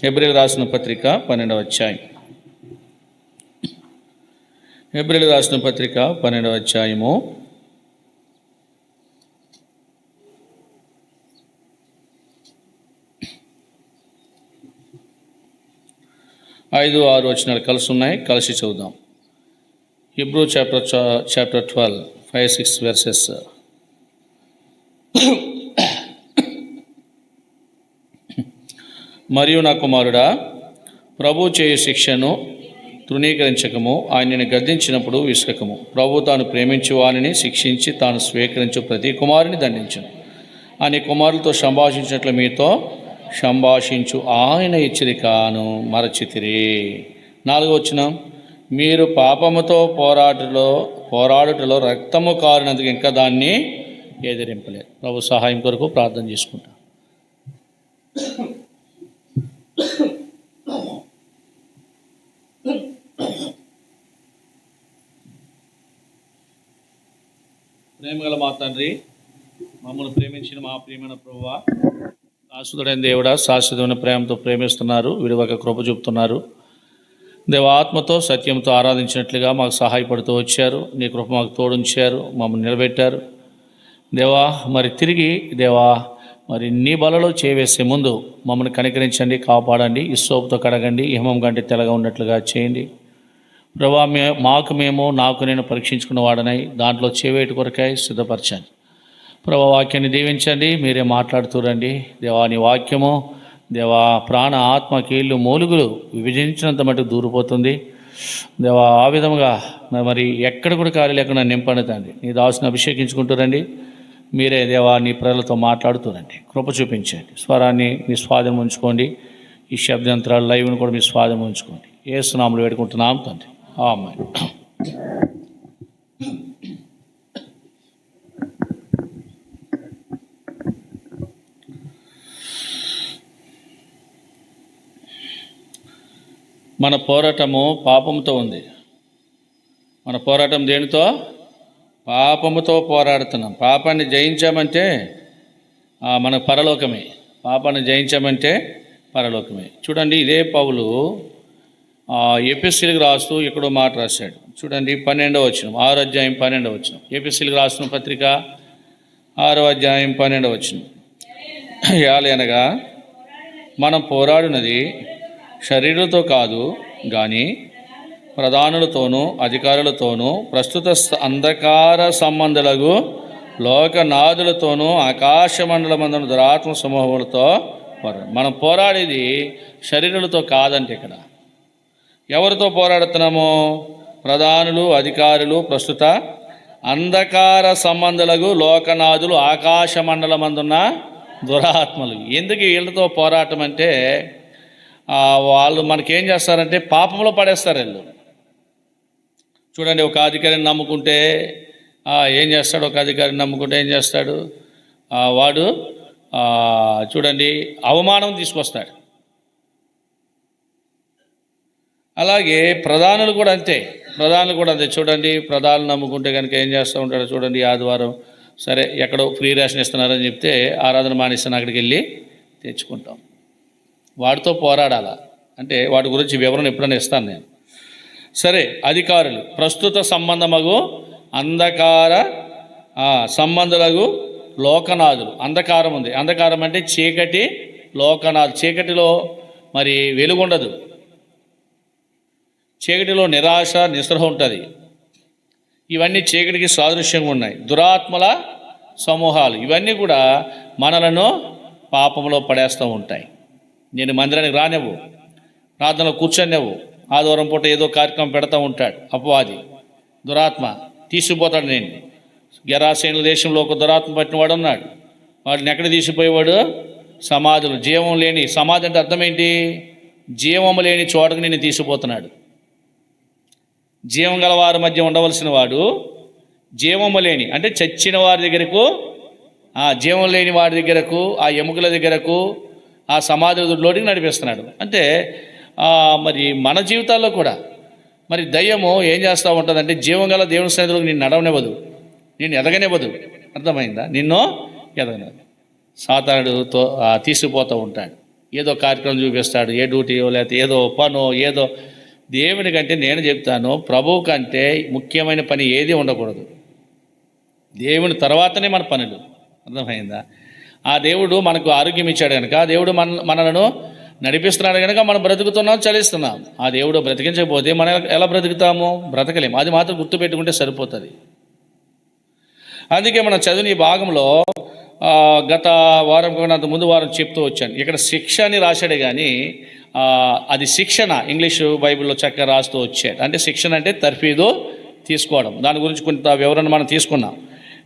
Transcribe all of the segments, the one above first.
హెబ్రీయులకు రాసిన పత్రిక 12వ అధ్యాయం. హెబ్రీయులకు రాసిన పత్రిక 12వ అధ్యాయము 5-6 వచనాలు కలిసి ఉన్నాయి, కలిసి చదువుదాం. Hebrew chapter 12, 5-6 verses. మరియు నా కుమారుడా, ప్రభు చేయు శిక్షను తృణీకరించకము, ఆయనని గద్దించినప్పుడు విసుకకము. ప్రభు తాను ప్రేమించు వారిని శిక్షించి తాను స్వీకరించు ప్రతి కుమారుని దండించును. ఆయన కుమారులతో సంభాషించినట్లు మీతో సంభాషించు ఆయన హెచ్చరికను మరచితిరి. 4వ వచనం, మీరు పాపముతో పోరాడుటలో రక్తము కారినందుకు ఇంకా దాన్ని ఎదిరింపలేదు. ప్రభు సహాయం కొరకు ప్రార్థన చేసుకుంటాం. ప్రేమగల మా తండ్రి, మమ్మల్ని ప్రేమించిన మా ప్రియమైన ప్రభువా, శాశ్వతుడైన దేవుడా, శాశ్వతమైన ప్రేమతో ప్రేమిస్తున్నారు, విడువక కృప చూపుతున్నారు. దేవ, ఆత్మతో సత్యంతో ఆరాధించినట్లుగా మాకు సహాయపడుతూ వచ్చారు. నీ కృప మాకు తోడుంచారు, మమ్మల్ని నిలబెట్టారు. దేవా, మరి తిరిగి దేవా మరి నీ బలలో చేవేసే ముందు మమ్మల్ని కనికరించండి, కాపాడండి, ఇస్సోపుతో కడగండి, హిమం కంటే తెల్లగా ఉన్నట్లుగా చేయండి. ప్రభా, నాకు నేను పరీక్షించుకున్న వాడనై దాంట్లో చేవేటి కొరకై సిద్ధపరచండి. ప్రభా, వాక్యాన్ని దీవించండి, మీరే మాట్లాడుతూ రండి. దేవా, నీ వాక్యము దేవా ప్రాణ ఆత్మ కీళ్ళు మూలుగులు విభజించినంత మటుకు దూరిపోతుంది. దేవా, ఆ విధముగా మరి ఎక్కడ కూడా ఖాళీ లేకుండా నింపండి తండ్రి. నీ దాసుని అభిషేకించుకుంటూరండి. మీరే దేవా నీ ప్రజలతో మాట్లాడుతూరండి, కృప చూపించండి. స్వరాన్ని మీ స్వాధీనం ఉంచుకోండి. ఈ శబ్దంతరాలు లైవ్ను కూడా మీ స్వాధీనం ఉంచుకోండి. యేసు నామములో వేడుకుంటున్నాం తండ్రి, ఆమేన్. మన పోరాటము పాపంతో ఉంది. మన పోరాటం దేనితో? పాపముతో పోరాడుతున్నాం. పాపాన్ని జయించామంటే మన పరలోకమే. పాపాన్ని జయించామంటే పరలోకమే. చూడండి, ఇదే పౌలు ఎఫెసీయులకు రాస్తూ ఎక్కడో మాట రాశాడు. చూడండి, 12వ వచనం, 6వ అధ్యాయం 12వ వచనం. ఎఫెసీయులకు రాసిన పత్రిక 6వ అధ్యాయం 12వ వచనం. ఏలయనగా మనం పోరాడినది శరీరులతో కాదు కానీ ప్రధానులతోనూ అధికారులతోనూ ప్రస్తుత అంధకార సంబంధులకు లోకనాథులతోనూ ఆకాశ మండలమందున దురాత్మ సమూహములతో మనం పోరాడేది శరీరులతో కాదంటే ఇక్కడ ఎవరితో పోరాడుతున్నామో? ప్రధానులు, అధికారులు, ప్రస్తుత అంధకార సంబంధులకు లోకనాథులు, ఆకాశ మండలమందున్న దురాత్మలు. ఎందుకు వీళ్ళతో పోరాటం అంటే వాళ్ళు మనకేం చేస్తారంటే పాపంలో పడేస్తారు వీళ్ళు. చూడండి, ఒక అధికారిని నమ్ముకుంటే ఏం చేస్తాడు? ఒక అధికారిని నమ్ముకుంటే ఏం చేస్తాడు? వాడు చూడండి అవమానం తీసుకొస్తాడు. అలాగే ప్రధానులు కూడా అంతే. చూడండి, ప్రధానులు నమ్ముకుంటే కనుక ఏం చేస్తూ ఉంటాడు? చూడండి, ఆదివారం సరే ఎక్కడో ఫ్రీ రేషన్ ఇస్తున్నారని చెప్తే ఆరాధన మానేస్తాను, అక్కడికి వెళ్ళి తెచ్చుకుంటాం. వాడితో పోరాడాలా అంటే వాటి గురించి వివరణ ఎప్పుడైనా ఇస్తాను నేను. సరే, అధికారులు ప్రస్తుత సంబంధమగు అంధకార సంబంధులకు లోకనాథులు. అంధకారం ఉంది. అంధకారం అంటే చీకటి, లోకనాథు. చీకటిలో మరి వెలుగుండదు, చీకటిలో నిరాశ, నిస్పృహ ఉంటుంది. ఇవన్నీ చీకటికి సాదృశ్యంగా ఉన్నాయి. దురాత్మల సమూహాలు ఇవన్నీ కూడా మనలను పాపంలో పడేస్తూ ఉంటాయి. నేను మందిరానికి రానివ్వు, ప్రార్థనలో కూర్చొనివ్వు, ఆదివారం పూట ఏదో కార్యక్రమం పెడతా ఉంటాడు అపవాది, దురాత్మ తీసుకుపోతాడు. నేను గెరాసేనుల దేశంలో ఒక దురాత్మ పట్టిన వాడు ఉన్నాడు. వాడిని ఎక్కడ తీసిపోయేవాడు? సమాధులు. జీవం లేని సమాధి అంటే అర్థం ఏంటి? జీవము లేని చోటకు నేను తీసుకుపోతున్నాడు. జీవం గల వారి మధ్య ఉండవలసిన వాడు జీవము లేని అంటే చచ్చిన వారి దగ్గరకు, జీవం లేని వారి దగ్గరకు, ఆ ఎముకల దగ్గరకు, ఆ సమాధిలోనికి నడిపిస్తున్నాడు. అంటే మరి మన జీవితాల్లో కూడా మరి దయ్యము ఏం చేస్తూ ఉంటుందంటే జీవం గల దేవుని సన్నిధిలోకి నిన్ను నడవనివ్వదు, నిన్ను ఎదగనివ్వదు. అర్థమైందా? నిన్ను ఎదగనివ్వదు. సాతానుడుతో తీసుకుపోతూ ఉంటాడు. ఏదో కార్యక్రమం చూపిస్తాడు, ఏ డ్యూటీయో లేకపోతే ఏదో పనో ఏదో. దేవుని కంటే నేను చెప్తాను, ప్రభువు కంటే ముఖ్యమైన పని ఏది ఉండకూడదు. దేవుని తర్వాతనే మన పనులు. అర్థమైందా? ఆ దేవుడు మనకు ఆరోగ్యం ఇచ్చాడు కనుక, ఆ దేవుడు మనలను నడిపిస్తున్నాడు కనుక మనం బ్రతుకుతున్నాం, చలిస్తున్నాం. ఆ దేవుడు బ్రతికించకపోతే మనం ఎలా బ్రతుకుతాము? బ్రతకలేము. అది మాత్రం గుర్తుపెట్టుకుంటే సరిపోతుంది. అందుకే మనం చదివిన ఈ భాగంలో గత వారం కన్నా అంత ముందు వారం చెప్తూ వచ్చాను. ఇక్కడ శిక్ష అని రాశాడే కానీ అది శిక్షణ ఇంగ్లీషు బైబిల్లో చక్కగా రాస్తూ వచ్చాడు. అంటే శిక్షణ అంటే తర్ఫీదు తీసుకోవడం. దాని గురించి కొంత వివరణ మనం తీసుకున్నాం.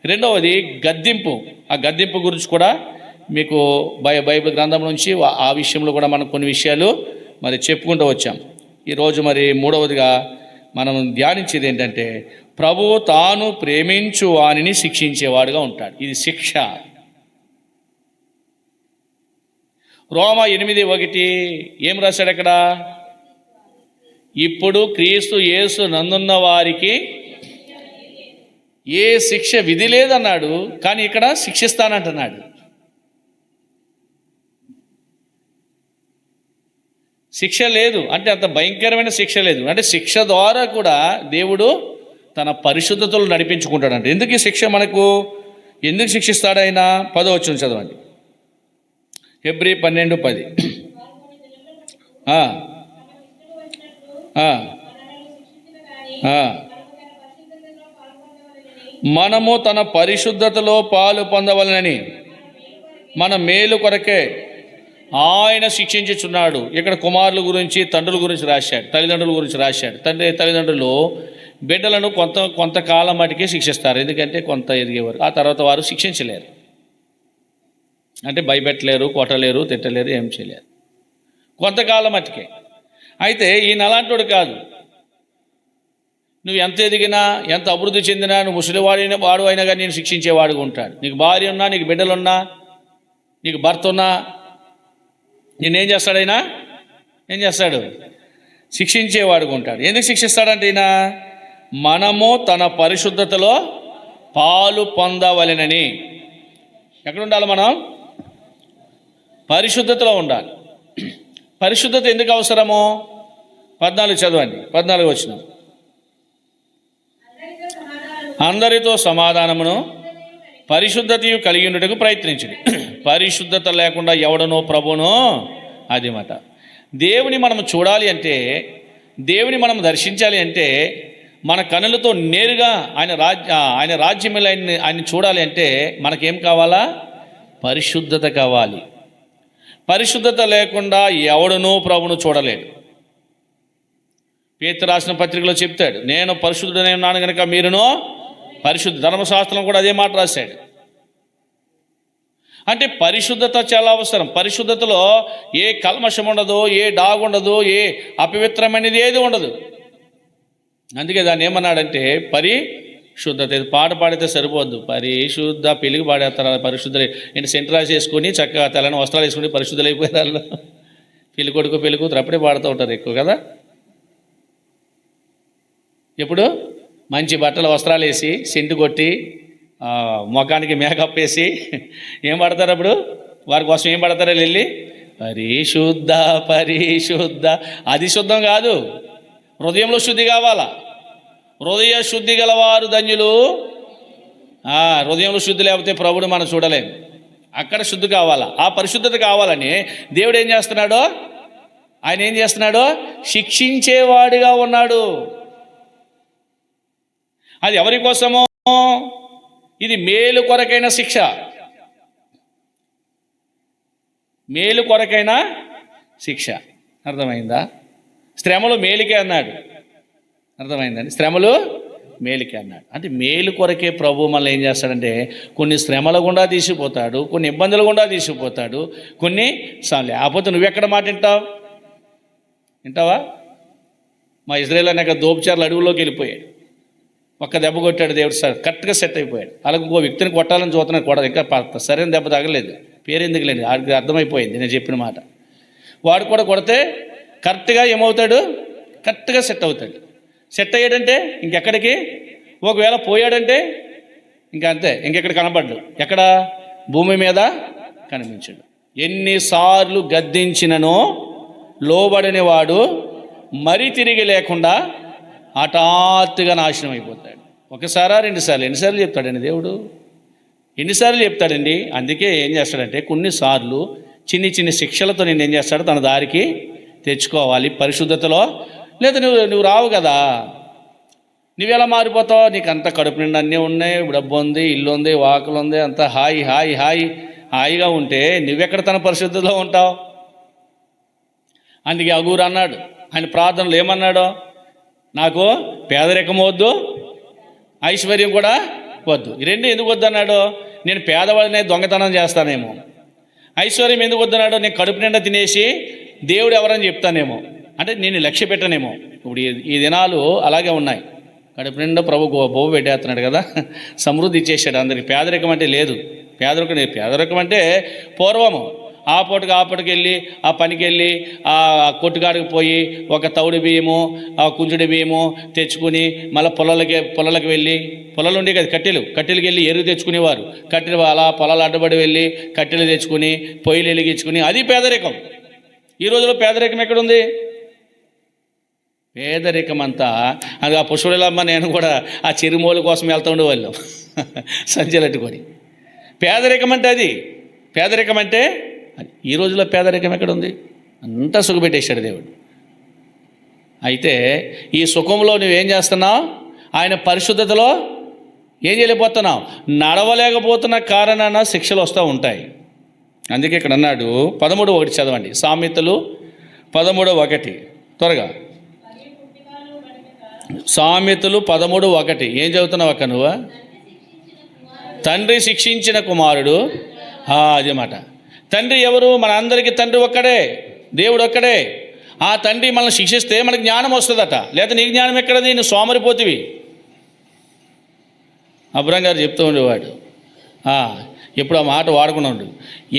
రెండవది గద్దింపు. ఆ గద్దింపు గురించి కూడా మీకు బైబిల్ గ్రంథం నుంచి ఆ విషయంలో కూడా మనం కొన్ని విషయాలు మరి చెప్పుకుంటూ వచ్చాం. ఈరోజు మరి మూడవదిగా మనం ధ్యానించేది ఏంటంటే, ప్రభువు తాను ప్రేమించు వానిని శిక్షించేవాడుగా ఉంటాడు. ఇది శిక్ష. రోమా 8:1 ఏం రాశాడు అక్కడ? ఇప్పుడు క్రీస్తు యేసు నందున్న వారికి ఏ శిక్ష విధి లేదన్నాడు, కానీ ఇక్కడ శిక్షిస్తానంటున్నాడు. శిక్ష లేదు అంటే అంత భయంకరమైన శిక్ష లేదు. అంటే శిక్ష ద్వారా కూడా దేవుడు తన పరిశుద్ధతలు నడిపించుకుంటాడంట. ఎందుకు ఈ శిక్ష మనకు? ఎందుకు శిక్షిస్తాడు ఆయన? 10వ వచనం చదవండి. హెబ్రీ 12:10. మనము తన పరిశుద్ధతలో పాలు పొందవలనని మన మేలు కొరకే ఆయన శిక్షించుచున్నాడు. ఇక్కడ కుమారుల గురించి, తండ్రుల గురించి రాశాడు, తల్లిదండ్రుల గురించి రాశాడు. తల్లిదండ్రులు బిడ్డలను కొంతకాలం మటుకే శిక్షిస్తారు. ఎందుకంటే కొంత ఎదిగేవారు, ఆ తర్వాత వారు శిక్షించలేరు. అంటే భయపెట్టలేరు, కొట్టలేరు, తిట్టలేరు, ఏం చేయలేరు, కొంతకాలం మటుకే. అయితే ఈయన అలాంటి కాదు. నువ్వు ఎంత ఎదిగినా, ఎంత అభివృద్ధి చెందినా, నువ్వు వాడు అయినా కానీ నేను శిక్షించేవాడుగా ఉంటాడు. నీకు భార్య ఉన్నా, నీకు బిడ్డలున్నా, నీకు భర్త ఉన్నా, నేనేం చేస్తాడైనా? ఏం చేస్తాడు? శిక్షించేవాడుగా ఉంటాడు. ఎందుకు శిక్షిస్తాడంటే ఈయన మనము తన పరిశుద్ధతలో పాలు పొందవలెనని. ఎక్కడ ఉండాలి మనం? పరిశుద్ధతలో ఉండాలి. పరిశుద్ధత ఎందుకు అవసరమో 14 చదవండి. 14 వచనం. అందరితో సమాధానమును పరిశుద్ధతయు కలిగి ఉండటకు ప్రయత్నించండి. పరిశుద్ధత లేకుండా ఎవడనో ప్రభునో అది మాట. దేవుని మనం చూడాలి అంటే, దేవుని మనం దర్శించాలి అంటే, మన కనులతో నేరుగా ఆయన రాజ్యంలో ఆయన చూడాలి అంటే మనకేం కావాలా? పరిశుద్ధత కావాలి. పరిశుద్ధత లేకుండా ఎవడనో ప్రభును చూడలేడు. పేతురు రాసిన పత్రికలో చెప్తాడు, నేను పరిశుద్ధుడనే ఉన్నాను కనుక మీరును పరిశుద్ధ. ధర్మశాస్త్రం కూడా అదే మాట రాశాడు. అంటే పరిశుద్ధత చాలా అవసరం. పరిశుద్ధతలో ఏ కల్మషం ఉండదు, ఏ డాగు ఉండదు, ఏ అపవిత్రమైనది ఏది ఉండదు. అందుకే దాన్ని ఏమన్నాడంటే పరిశుద్ధత. పాట పాడితే సరిపోద్దు, పరిశుద్ధ పెళ్లికి పాడేస్తారు. పరిశుద్ధులు ఏంటి? సెంట్రాస్ వేసుకొని చక్కగా తెల్లని వస్త్రాలు వేసుకుని పరిశుద్ధులు అయిపోయారు. పెళ్లి కొడుకు పెళ్లి కూతురు అప్పుడే పాడుతూ ఉంటారు ఎక్కువ కదా. ఎప్పుడు మంచి బట్టలు వస్త్రాలు వేసి, సెంటు కొట్టి, ముఖానికి మేకప్ వేసి ఏం పడతారు అప్పుడు? వారి కోసం ఏం పడతారో వెళ్ళి పరిశుద్ధ పరిశుద్ధ. అది శుద్ధం కాదు, హృదయంలో శుద్ధి కావాలా. హృదయ శుద్ధి గలవారు ధన్యులు. హృదయంలో శుద్ధి లేకపోతే ప్రభుడు మనం చూడలేము. అక్కడ శుద్ధి కావాలా, ఆ పరిశుద్ధత కావాలని దేవుడు ఏం చేస్తున్నాడో, ఆయన ఏం చేస్తున్నాడో శిక్షించేవాడిగా ఉన్నాడు. అది ఎవరి కోసమో? ఇది మేలు కొరకైన శిక్ష. మేలు కొరకైన శిక్ష. అర్థమైందా? శ్రమలు మేలుకే అన్నాడు. అర్థమైందండి? శ్రమలు మేలుకే అన్నాడు. అంటే మేలు కొరకే ప్రభు మనల్ని ఏం చేస్తాడంటే కొన్ని శ్రమల గుండా తీసుకుపోతాడు, కొన్ని ఇబ్బందులు గుండా తీసుకుపోతాడు, కొన్ని లేకపోతే నువ్వెక్కడ మాట వింటావా? మా ఇజ్రాయేల్ అనేక దోపుచారులు అడవుల్లోకి వెళ్ళిపోయాడు. ఒక్క దెబ్బ కొట్టాడు దేవుడు, సార్ కరెక్ట్గా సెట్ అయిపోయాడు. అలాగే ఇంకో వ్యక్తిని కొట్టాలని చూస్తున్నాడు, కొడదు. ఇంకా సరైన దెబ్బ తగలేదు, పేరెందుకు లేదు, ఆడికి అర్థమైపోయింది నేను చెప్పిన మాట. వాడు కూడా కొడితే కరెక్ట్గా ఏమవుతాడు? కరెక్ట్గా సెట్ అవుతాడు. సెట్ అయ్యాడంటే ఇంకెక్కడికి, ఒకవేళ పోయాడంటే ఇంకా అంతే, ఇంకెక్కడ కనపడ్డు. ఎక్కడ? భూమి మీద కనిపించాడు. ఎన్నిసార్లు గద్దించిననో లోబడని వాడు మరి తిరిగి లేకుండా హఠాత్తుగా నాశనం అయిపోతాడు. ఒకసారా రెండుసార్లు ఎన్నిసార్లు చెప్తాడండి దేవుడు? ఎన్నిసార్లు చెప్తాడండి? అందుకే ఏం చేస్తాడంటే కొన్నిసార్లు చిన్ని చిన్ని శిక్షలతో నేను ఏం చేస్తాడు, తన దారికి తెచ్చుకోవాలి పరిశుద్ధతలో. లేదా నువ్వు రావు కదా, నువ్వెలా మారిపోతావు? నీకు అంత కడుపు నిండా అన్నీ ఉన్నాయి, డబ్బు ఉంది, ఇల్లు ఉంది, వాకులు ఉంది, అంతా హాయిగా ఉంటే నువ్వెక్కడ తన పరిశుద్ధతలో ఉంటావు? అందుకే అగూరు అన్నాడు, ఆయన ప్రార్థనలు ఏమన్నాడు? నాకు పేదరికం వద్దు, ఐశ్వర్యం కూడా వద్దు. ఈ రెండు ఎందుకు వద్దన్నాడు? నేను పేదవాడినే దొంగతనం చేస్తానేమో. ఐశ్వర్యం ఎందుకు వద్దన్నాడు? నేను కడుపు నిండా తినేసి దేవుడు ఎవరని చెప్తానేమో, అంటే నేను లక్ష్య పెట్టనేమో. ఇప్పుడు ఈ దినాలు అలాగే ఉన్నాయి. కడుపు నిండా ప్రభు బొవ్వ పెట్టేస్తున్నాడు కదా, సమృద్ధి ఇచ్చేసాడు అందరికి. పేదరికం అంటే లేదు. పేదరికం అంటే పూర్వము ఆ పూటకి వెళ్ళి ఆ పనికి వెళ్ళి ఆ కొట్టుకాడికి పోయి ఒక తౌడు బియ్యము ఆ కుంచుడి బియ్యము తెచ్చుకుని మళ్ళీ పొలాలకు వెళ్ళి, పొలాలు ఉండే కదా కట్టెలకి వెళ్ళి ఎరువు తెచ్చుకునేవారు. కట్టెలు అలా పొలాలు అడ్డబడి వెళ్ళి కట్టెలు తెచ్చుకుని పొయ్యిలు వెలిగించుకుని, అది పేదరికం. ఈ రోజులో పేదరికం ఎక్కడుంది? పేదరికం అంతా అది ఆ పుష్పలమ్మ నేను కూడా ఆ చిరుమూల కోసం వెళ్తూ ఉండేవాళ్ళం సంచలట్టుకొని. పేదరికం అంటే అది. పేదరికం అంటే ఈ రోజులో పేదరికం ఎక్కడుంది? అంతా సుఖపెట్టేశాడు దేవుడు. అయితే ఈ సుఖంలో నువ్వేం చేస్తున్నావు? ఆయన పరిశుద్ధతలో ఏం చేయలేకపోతున్నావు? నడవలేకపోతున్న కారణాన శిక్షలు వస్తూ ఉంటాయి. అందుకే ఇక్కడ అన్నాడు 13:1 చదవండి. సామెతలు 13:1 త్వరగా. సామెతలు 13:1 ఏం చదువుతున్నావు అక్క నువ్వు? తండ్రి శిక్షించిన కుమారుడు. అదే మాట. తండ్రి ఎవరు? మన అందరికీ తండ్రి ఒక్కడే, దేవుడు ఒక్కడే. ఆ తండ్రి మనల్ని శిక్షిస్తే మనకు జ్ఞానం వస్తుందట. లేదా నీకు జ్ఞానం ఎక్కడది? నువ్వు సోమరిపోతివి. అబ్రహం గారు చెప్తూ ఉండేవాడు, ఎప్పుడు ఆ మాట వాడుకున్నాడు.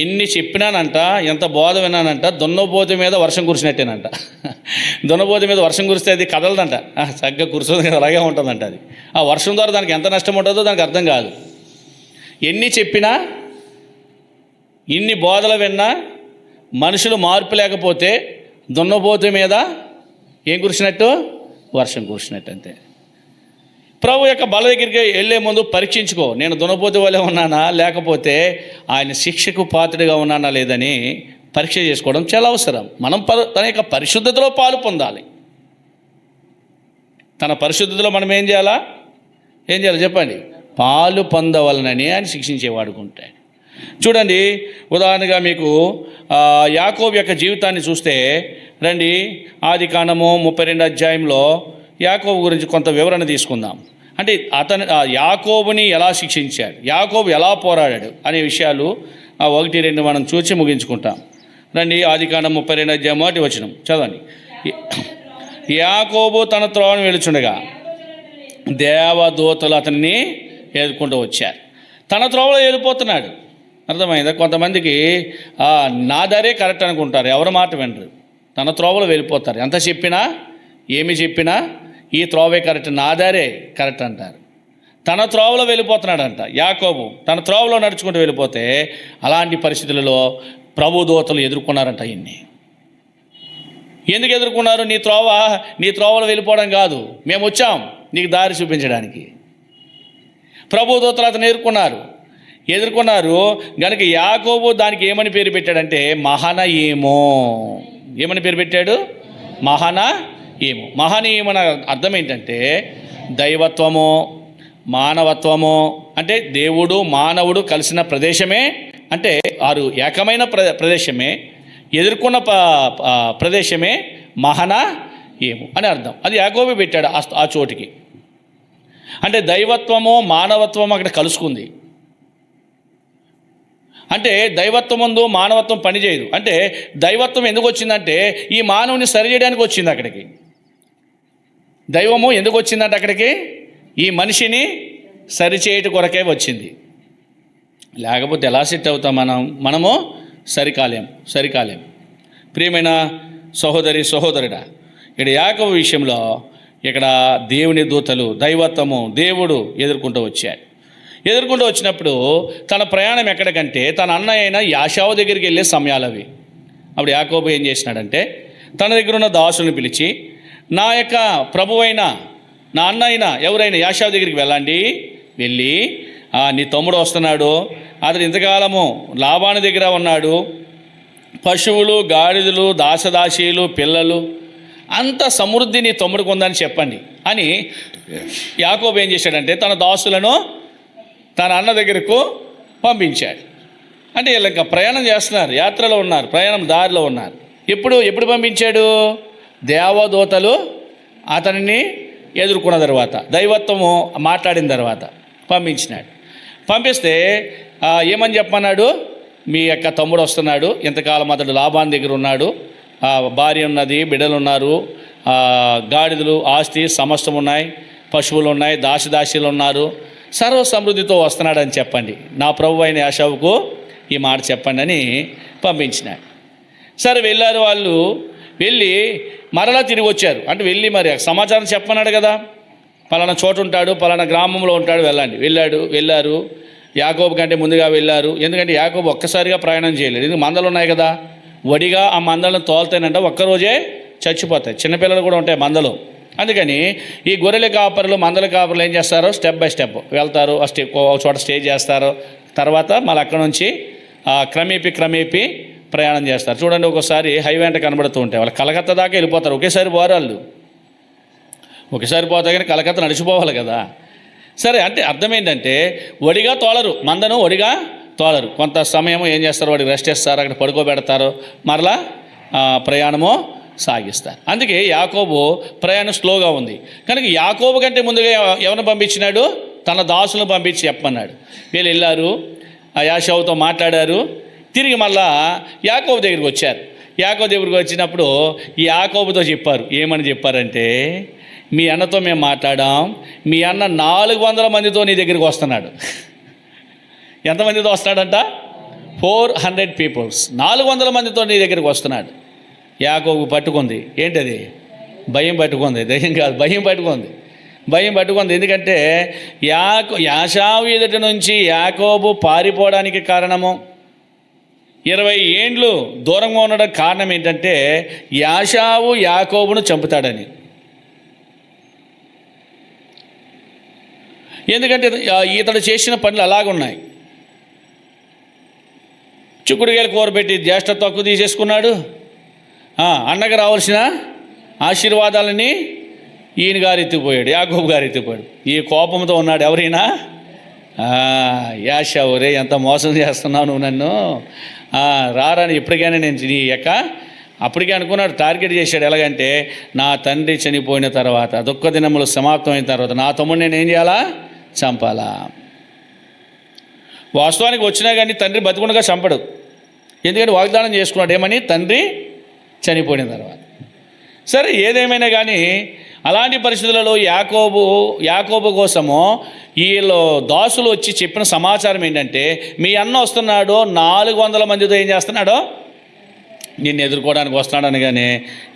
ఎన్ని చెప్పినానంట, ఎంత బోధ విన్నానంట, దున్నపోతు మీద వర్షం కురిసినట్టేనంట. దున్నపోతు మీద వర్షం కురిస్తే అది కదలదంట, చక్కగా కురుస్తుంది కదా, అలాగే ఉంటుందంట. అది ఆ వర్షం ద్వారా దానికి ఎంత నష్టం ఉంటుందో దానికి అర్థం కాదు. ఎన్ని చెప్పినా, ఇన్ని బోధలు విన్నా మనుషులు మార్పు లేకపోతే దున్నపోతు మీద ఏం కురిసినట్టు? వర్షం కురిసినట్టు అంతే. ప్రభు యొక్క బల దగ్గరికి వెళ్ళే ముందు పరీక్షించుకో, నేను దున్నపోతు వల్లే ఉన్నానా లేకపోతే ఆయన శిక్షకు పాత్రగా ఉన్నానా లేదని పరీక్ష చేసుకోవడం చాలా అవసరం. మనం తన యొక్క పరిశుద్ధతలో పాలు పొందాలి. తన పరిశుద్ధతలో మనం ఏం చేయాలి చెప్పండి? పాలు పొందవలనని ఆయన శిక్షించేవాడుకుంటే. చూడండి, ఉదాహరణగా మీకు యాకోబు యొక్క జీవితాన్ని చూస్తే రండి. ఆదికాండము 32 అధ్యాయంలో యాకోబు గురించి కొంత వివరణ తీసుకుందాం. అంటే యాకోబుని ఎలా శిక్షించాడు, యాకోబు ఎలా పోరాడాడు అనే విషయాలు 1-2 మనం చూసి ముగించుకుంటాం. రండి, ఆదికాండం 32 అధ్యాయం 1 వచనం చదవండి. యాకోబు తన త్రోవను వెలుచుండగా దేవదూతలు అతన్ని ఎదుర్కొంటూ వచ్చారు. తన త్రోవలో వెళ్ళిపోతున్నాడు. అర్థమైందా? కొంతమందికి నా దారే కరెక్ట్ అనుకుంటారు, ఎవరి మాట వినరు, తన త్రోవలో వెళ్ళిపోతారు. ఎంత చెప్పినా ఏమి చెప్పినా ఈ త్రోవే కరెక్ట్, నా దారే కరెక్ట్ అంటారు. తన త్రోవలో వెళ్ళిపోతున్నాడంట యాకోబు. తన త్రోవలో నడుచుకుంటూ వెళ్ళిపోతే అలాంటి పరిస్థితులలో ప్రభు దూతలు ఎదుర్కొన్నారంట. ఇన్ని ఎందుకు ఎదుర్కొన్నారు? నీ త్రోవలో వెళ్ళిపోవడం కాదు, మేము వచ్చాం నీకు దారి చూపించడానికి. ప్రభు దూతలు అతను ఎదుర్కొన్నారు కనుక యాకోబు దానికి ఏమని పేరు పెట్టాడంటే మహనయీము. ఏమని పేరు పెట్టాడు? మహనయీము. మహనయీము అనే అర్థం ఏంటంటే దైవత్వము, మానవత్వము. అంటే దేవుడు మానవుడు కలిసిన ప్రదేశమే, అంటే వారు ఏకమైన ప్రదేశమే, ఎదుర్కొన్న ప్రదేశమే మహనయీము అని అర్థం. అది యాకోబు పెట్టాడు ఆ చోటికి. అంటే దైవత్వము మానవత్వము అక్కడ కలుసుకుంది. అంటే దైవత్వం ముందు మానవత్వం పనిచేయదు. అంటే దైవత్వం ఎందుకు వచ్చిందంటే ఈ మానవుని సరిచేయడానికి వచ్చింది అక్కడికి. దైవము ఎందుకు వచ్చిందంటే అక్కడికి ఈ మనిషిని సరిచేయట కొరకే వచ్చింది. లేకపోతే ఎలా సెట్ అవుతాం మనము? సరికాలేం. ప్రియమైన సహోదరుడా, ఇక్కడ యాకోబు విషయంలో ఇక్కడ దేవుని దూతలు, దైవత్వము, దేవుడు ఎదుర్కొంటూ వచ్చాడు. ఎదుర్కొంటూ వచ్చినప్పుడు తన ప్రయాణం ఎక్కడికంటే తన అన్న అయిన యాషావు దగ్గరికి వెళ్ళే సమయాలు అవి. అప్పుడు యాకోబు ఏం చేసినాడంటే తన దగ్గర ఉన్న దాసులను పిలిచి, నా యొక్క ప్రభువైన నా అన్న అయిన ఎవరైనా యాషావు దగ్గరికి వెళ్ళి నీ తమ్ముడు వస్తున్నాడు, అతడు ఇంతకాలము లాబాను దగ్గర ఉన్నాడు, పశువులు, గాడిదలు, దాసదాసీలు, పిల్లలు, అంత సమృద్ధి నీ తమ్ముడికి ఉందని చెప్పండి అని యాకోబు ఏం చేశాడంటే తన దాసులను తన అన్న దగ్గరకు పంపించాడు. అంటే వీళ్ళు ఇంకా ప్రయాణం చేస్తున్నారు, యాత్రలో ఉన్నారు, ప్రయాణం దారిలో ఉన్నారు. ఎప్పుడు పంపించాడు? దేవదూతలు అతనిని ఎదుర్కొన్న తర్వాత, దైవత్వము మాట్లాడిన తర్వాత పంపించినాడు. పంపిస్తే ఏమని చెప్పన్నాడు? మీ యొక్క తమ్ముడు వస్తున్నాడు, ఇంతకాలం అతడు లాబాను దగ్గర ఉన్నాడు, భార్య ఉన్నది, బిడ్డలు ఉన్నారు, గాడిదలు, ఆస్తి సమస్తం ఉన్నాయి, పశువులు ఉన్నాయి, దాసదాసీలు ఉన్నారు, సర్వ సమృద్ధితో వస్తున్నాడని చెప్పండి, నా ప్రభు అయిన యాషావుకు ఈ మాట చెప్పండి అని పంపించినాడు. సరే వెళ్ళారు. వాళ్ళు వెళ్ళి మరలా తిరిగి వచ్చారు. అంటే వెళ్ళి మరి సమాచారం చెప్పన్నాడు కదా, పలానా చోటు ఉంటాడు, పలానా గ్రామంలో ఉంటాడు, వెళ్ళారు. యాకోబు కంటే ముందుగా వెళ్ళారు. ఎందుకంటే యాకోబు ఒక్కసారిగా ప్రయాణం చేయలేదు, ఎందుకు మందలు ఉన్నాయి కదా, వడిగా ఆ మందలను తోలుతానంటే ఒక్కరోజే చచ్చిపోతాయి. చిన్నపిల్లలు కూడా ఉంటాయి మందలు. అందుకని ఈ గొర్రెల కాపరులు, మందల కాపరులు ఏం చేస్తారో స్టెప్ బై స్టెప్ వెళ్తారు. ఒక చోట స్టే చేస్తారు, తర్వాత మళ్ళీ అక్కడ నుంచి క్రమేపీ ప్రయాణం చేస్తారు. చూడండి, ఒక్కోసారి హైవే అంటే కనబడుతూ ఉంటాయి, వాళ్ళు కలకత్తా దాకా వెళ్ళిపోతారు. ఒకేసారి పోతే కానీ కలకత్తా నడిచిపోవాలి కదా. సరే, అంటే అర్థం ఏంటంటే వడిగా తోలరు, మందను వడిగా తోలరు. కొంత సమయం ఏం చేస్తారు, వాడికి రెస్ట్ చేస్తారు, అక్కడ పడుకోబెడతారు, మరలా ప్రయాణము సాగిస్తారు. అందుకే యాకోబు ప్రయాణం స్లోగా ఉంది. కనుక యాకోబు కంటే ముందుగా ఎవరిని పంపించినాడు? తన దాసులను పంపించి చెప్పమన్నాడు. వీళ్ళు వెళ్ళారు, ఆ యాషావుతో మాట్లాడారు, తిరిగి మళ్ళా యాకోబు దగ్గరికి వచ్చారు. యాకోబు దగ్గరికి వచ్చినప్పుడు యాకోబుతో చెప్పారు. ఏమని చెప్పారంటే, మీ అన్నతో మేము మాట్లాడాం, మీ అన్న 400 మందితో నీ దగ్గరికి వస్తున్నాడు. ఎంతమందితో వస్తున్నాడంట? 400 పీపుల్స్, 400 మందితో నీ దగ్గరికి వస్తున్నాడు. యాకోబు పట్టుకుంది. ఏంటది? భయం పట్టుకుంది. దయ్యం కాదు, భయం పట్టుకుంది. ఎందుకంటే యాషావు ఎదుటి నుంచి యాకోబు పారిపోవడానికి కారణము, 20 ఏండ్లు దూరంగా ఉండడం కారణం ఏంటంటే యాషావు యాకోబును చంపుతాడని. ఎందుకంటే ఇతడు చేసిన పనులు అలాగున్నాయి. చిక్కుడుకాయలు కూర పెట్టి జ్యేష్ఠ తక్కువ తీసేసుకున్నాడు. అన్నకు రావాల్సిన ఆశీర్వాదాలని ఈయన గారు ఎత్తిపోయాడు, యాకోబు గారు ఎత్తిపోయాడు. ఈ కోపంతో ఉన్నాడు ఎవరైనా, యాషావు, రే ఎంత మోసం చేస్తున్నావు నువ్వు నన్ను, రారాని ఎప్పటికైనా నేను నీ యొక్క అప్పటికే అనుకున్నాడు, టార్గెట్ చేశాడు. ఎలాగంటే నా తండ్రి చనిపోయిన తర్వాత, దుఃఖ దినములు సమాప్తమైన తర్వాత నా తమ్ముడిని నేను ఏం చేయాలా? చంపాలా. వాస్తవానికి వచ్చినా కానీ తండ్రి బతికుండగా చంపడు. ఎందుకంటే వాగ్దానం చేసుకున్నాడు, ఏమని? తండ్రి చనిపోయిన తర్వాత. సరే, ఏదేమైనా కానీ అలాంటి పరిస్థితులలో యాకోబు కోసము వీళ్ళు దాసులు వచ్చి చెప్పిన సమాచారం ఏంటంటే, మీ అన్న వస్తున్నాడో 400 మందితో ఏం చేస్తున్నాడో నిన్ను ఎదుర్కోవడానికి వస్తున్నాడు అనగానే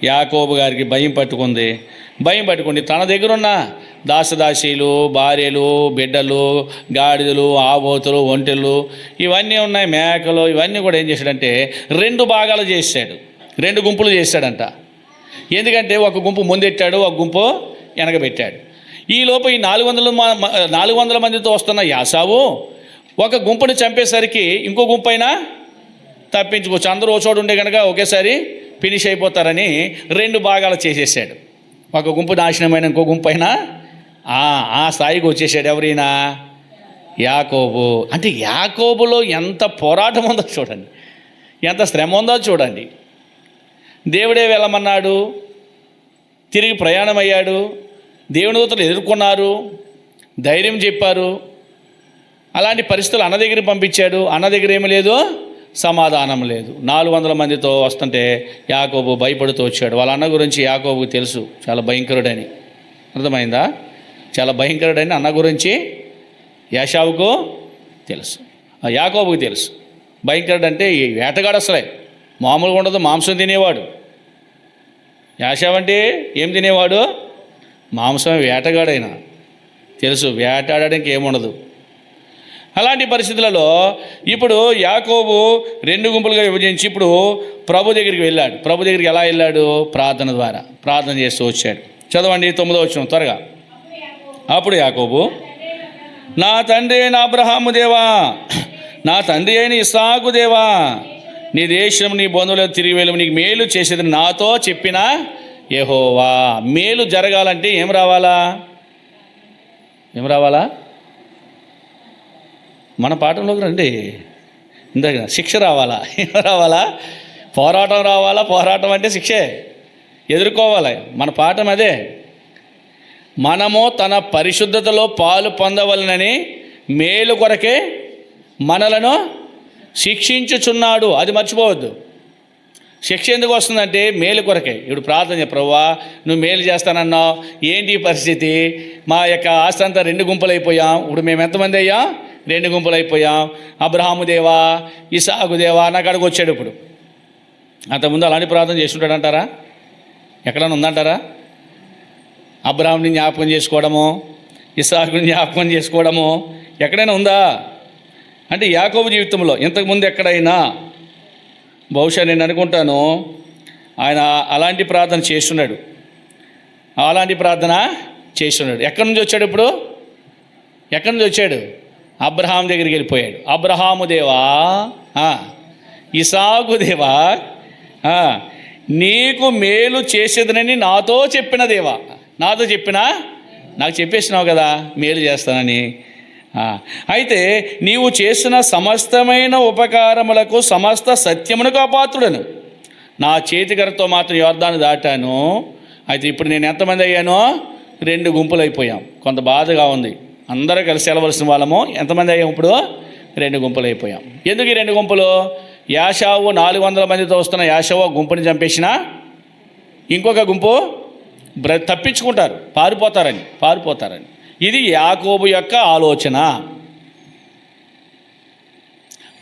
యాకోబు గారికి భయం పట్టుకుంది. తన దగ్గరున్న దాసదాసీలు, భార్యలు, బిడ్డలు, గాడిదలు, ఆబోతులు, ఒంటెలు ఇవన్నీ ఉన్నాయి, మేకలు, ఇవన్నీ కూడా ఏం చేశాడంటే 2 భాగాలు చేశాడు, 2 గుంపులు చేశాడంట. ఎందుకంటే ఒక గుంపు ముందెట్టాడు, ఒక గుంపు వెనకబెట్టాడు. ఈలోపు ఈ 400 మందితో వస్తున్న యాసావు ఒక గుంపుని చంపేసరికి ఇంకో గుంపు అయినా తప్పించుకోవచ్చు. అందరూ ఓ చోటు ఉండే కనుక ఒకేసారి ఫినిష్ అయిపోతారని 2 భాగాలు చేసేసాడు. ఒక గుంపు నాశనమైన ఇంకో గుంపు అయినా ఆ స్థాయికి వచ్చేసాడు. ఎవరైనా? యాకోబు. అంటే యాకోబులో ఎంత పోరాటం ఉందో చూడండి, ఎంత శ్రమ ఉందో చూడండి. దేవుడే వెళ్ళమన్నాడు, తిరిగి ప్రయాణం అయ్యాడు, దేవుని దూతలు ఎదుర్కొన్నారు, ధైర్యం చెప్పారు. అలాంటి పరిస్థితులు అన్న దగ్గర పంపించాడు. అన్న దగ్గర ఏమీ లేదు, సమాధానం లేదు. 400 మందితో వస్తుంటే యాకోబు భయపడుతూ వచ్చాడు. వాళ్ళ అన్న గురించి యాకోబుకు తెలుసు, చాలా భయంకరుడని. అర్థమైందా? చాలా భయంకరుడని అన్న గురించి యాషావుకు తెలుసు, యాకోబుకు తెలుసు. భయంకరుడు అంటే ఈ వేటగాడు అసలే మామూలుగా ఉండదు, మాంసం తినేవాడు. యాషావు అంటే ఏం తినేవాడు? మాంసం. వేటగాడైనా తెలుసు, వేటాడడానికి ఏముండదు. అలాంటి పరిస్థితులలో ఇప్పుడు యాకోబు 2 గుంపులుగా విభజించి ఇప్పుడు ప్రభు దగ్గరికి వెళ్ళాడు. ప్రభు దగ్గరికి ఎలా వెళ్ళాడు? ప్రార్థన ద్వారా ప్రార్థన చేస్తూ వచ్చాడు. చదవండి 9వ వచనం త్వరగా. అప్పుడు యాకోబు, నా తండ్రి అయిన అబ్రహాము దేవా, నా తండ్రి అయిన ఇస్సాకు దేవా, నీ దేశం నీ బంధువులకు తిరిగి వెళ్ళి నీకు మేలు చేసేది నాతో చెప్పిన యెహోవా. మేలు జరగాలంటే ఏం రావాలా? మన పాఠంలోకి రండి. ఇందాక శిక్ష రావాలా? ఏం రావాలా? పోరాటం రావాలా? పోరాటం అంటే శిక్షే, ఎదుర్కోవాలి. మన పాఠం అదే. మనము తన పరిశుద్ధతలో పాలు పొందవలనని మేలు కొరకే మనలను శిక్షించుచున్నాడు. అది మర్చిపోవద్దు. శిక్ష ఎందుకు వస్తుందంటే మేలు కొరకే. ఇప్పుడు ప్రార్థన, ప్రభువా నువ్వు మేలు చేస్తానన్నావు, ఏంటి పరిస్థితి? మా యొక్క ఆస్తి అంతా 2 గుంపులు అయిపోయాం. ఇప్పుడు మేము ఎంతమంది అయ్యాం? 2 గుంపులు అయిపోయాం. అబ్రహాము దేవా, ఇస్సాకు దేవా నాకు అక్కడికి వచ్చాడు. ఇప్పుడు అంతకుముందు అలాంటి ప్రార్థన చేస్తుంటాడంటారా? ఎక్కడైనా ఉందంటారా? అబ్రహాంని జ్ఞాపకం చేసుకోవడము, ఇస్సాకుని జ్ఞాపకం చేసుకోవడము ఎక్కడైనా ఉందా? అంటే యాకోబు జీవితంలో ఇంతకుముందు ఎక్కడైనా, బహుశా నేను అనుకుంటాను ఆయన అలాంటి ప్రార్థన చేస్తున్నాడు. ఎక్కడి నుంచి వచ్చాడు? ఇప్పుడు ఎక్కడి నుంచి వచ్చాడు? అబ్రహాం దగ్గరికి వెళ్ళిపోయాడు. అబ్రహాము దేవా, ఇస్సాకు దేవా, నీకు మేలు చేసేదనని నాతో చెప్పిన దేవా. నాకు చెప్పేసినావు కదా మేలు చేస్తానని. అయితే నీవు చేసిన సమస్తమైన ఉపకారములకు సమస్త సత్యమునకు అపాత్రుడను. నా చేతికరతో మాత్రం యొర్దాను దాటాను. అయితే ఇప్పుడు నేను ఎంతమంది అయ్యానో? 2 గుంపులు అయిపోయాం. కొంత బాధగా ఉంది. అందరూ కలిసి వెళ్ళవలసిన వాళ్ళము ఎంతమంది అయ్యాం? ఇప్పుడు 2 గుంపులు అయిపోయాం. ఎందుకు ఈ 2 గుంపులు? యాషావు 400 మందితో వస్తున్న యాషావు గుంపుని చంపేసిన, ఇంకొక గుంపు తప్పించుకుంటారు, పారిపోతారని. ఇది యాకోబు యొక్క ఆలోచన.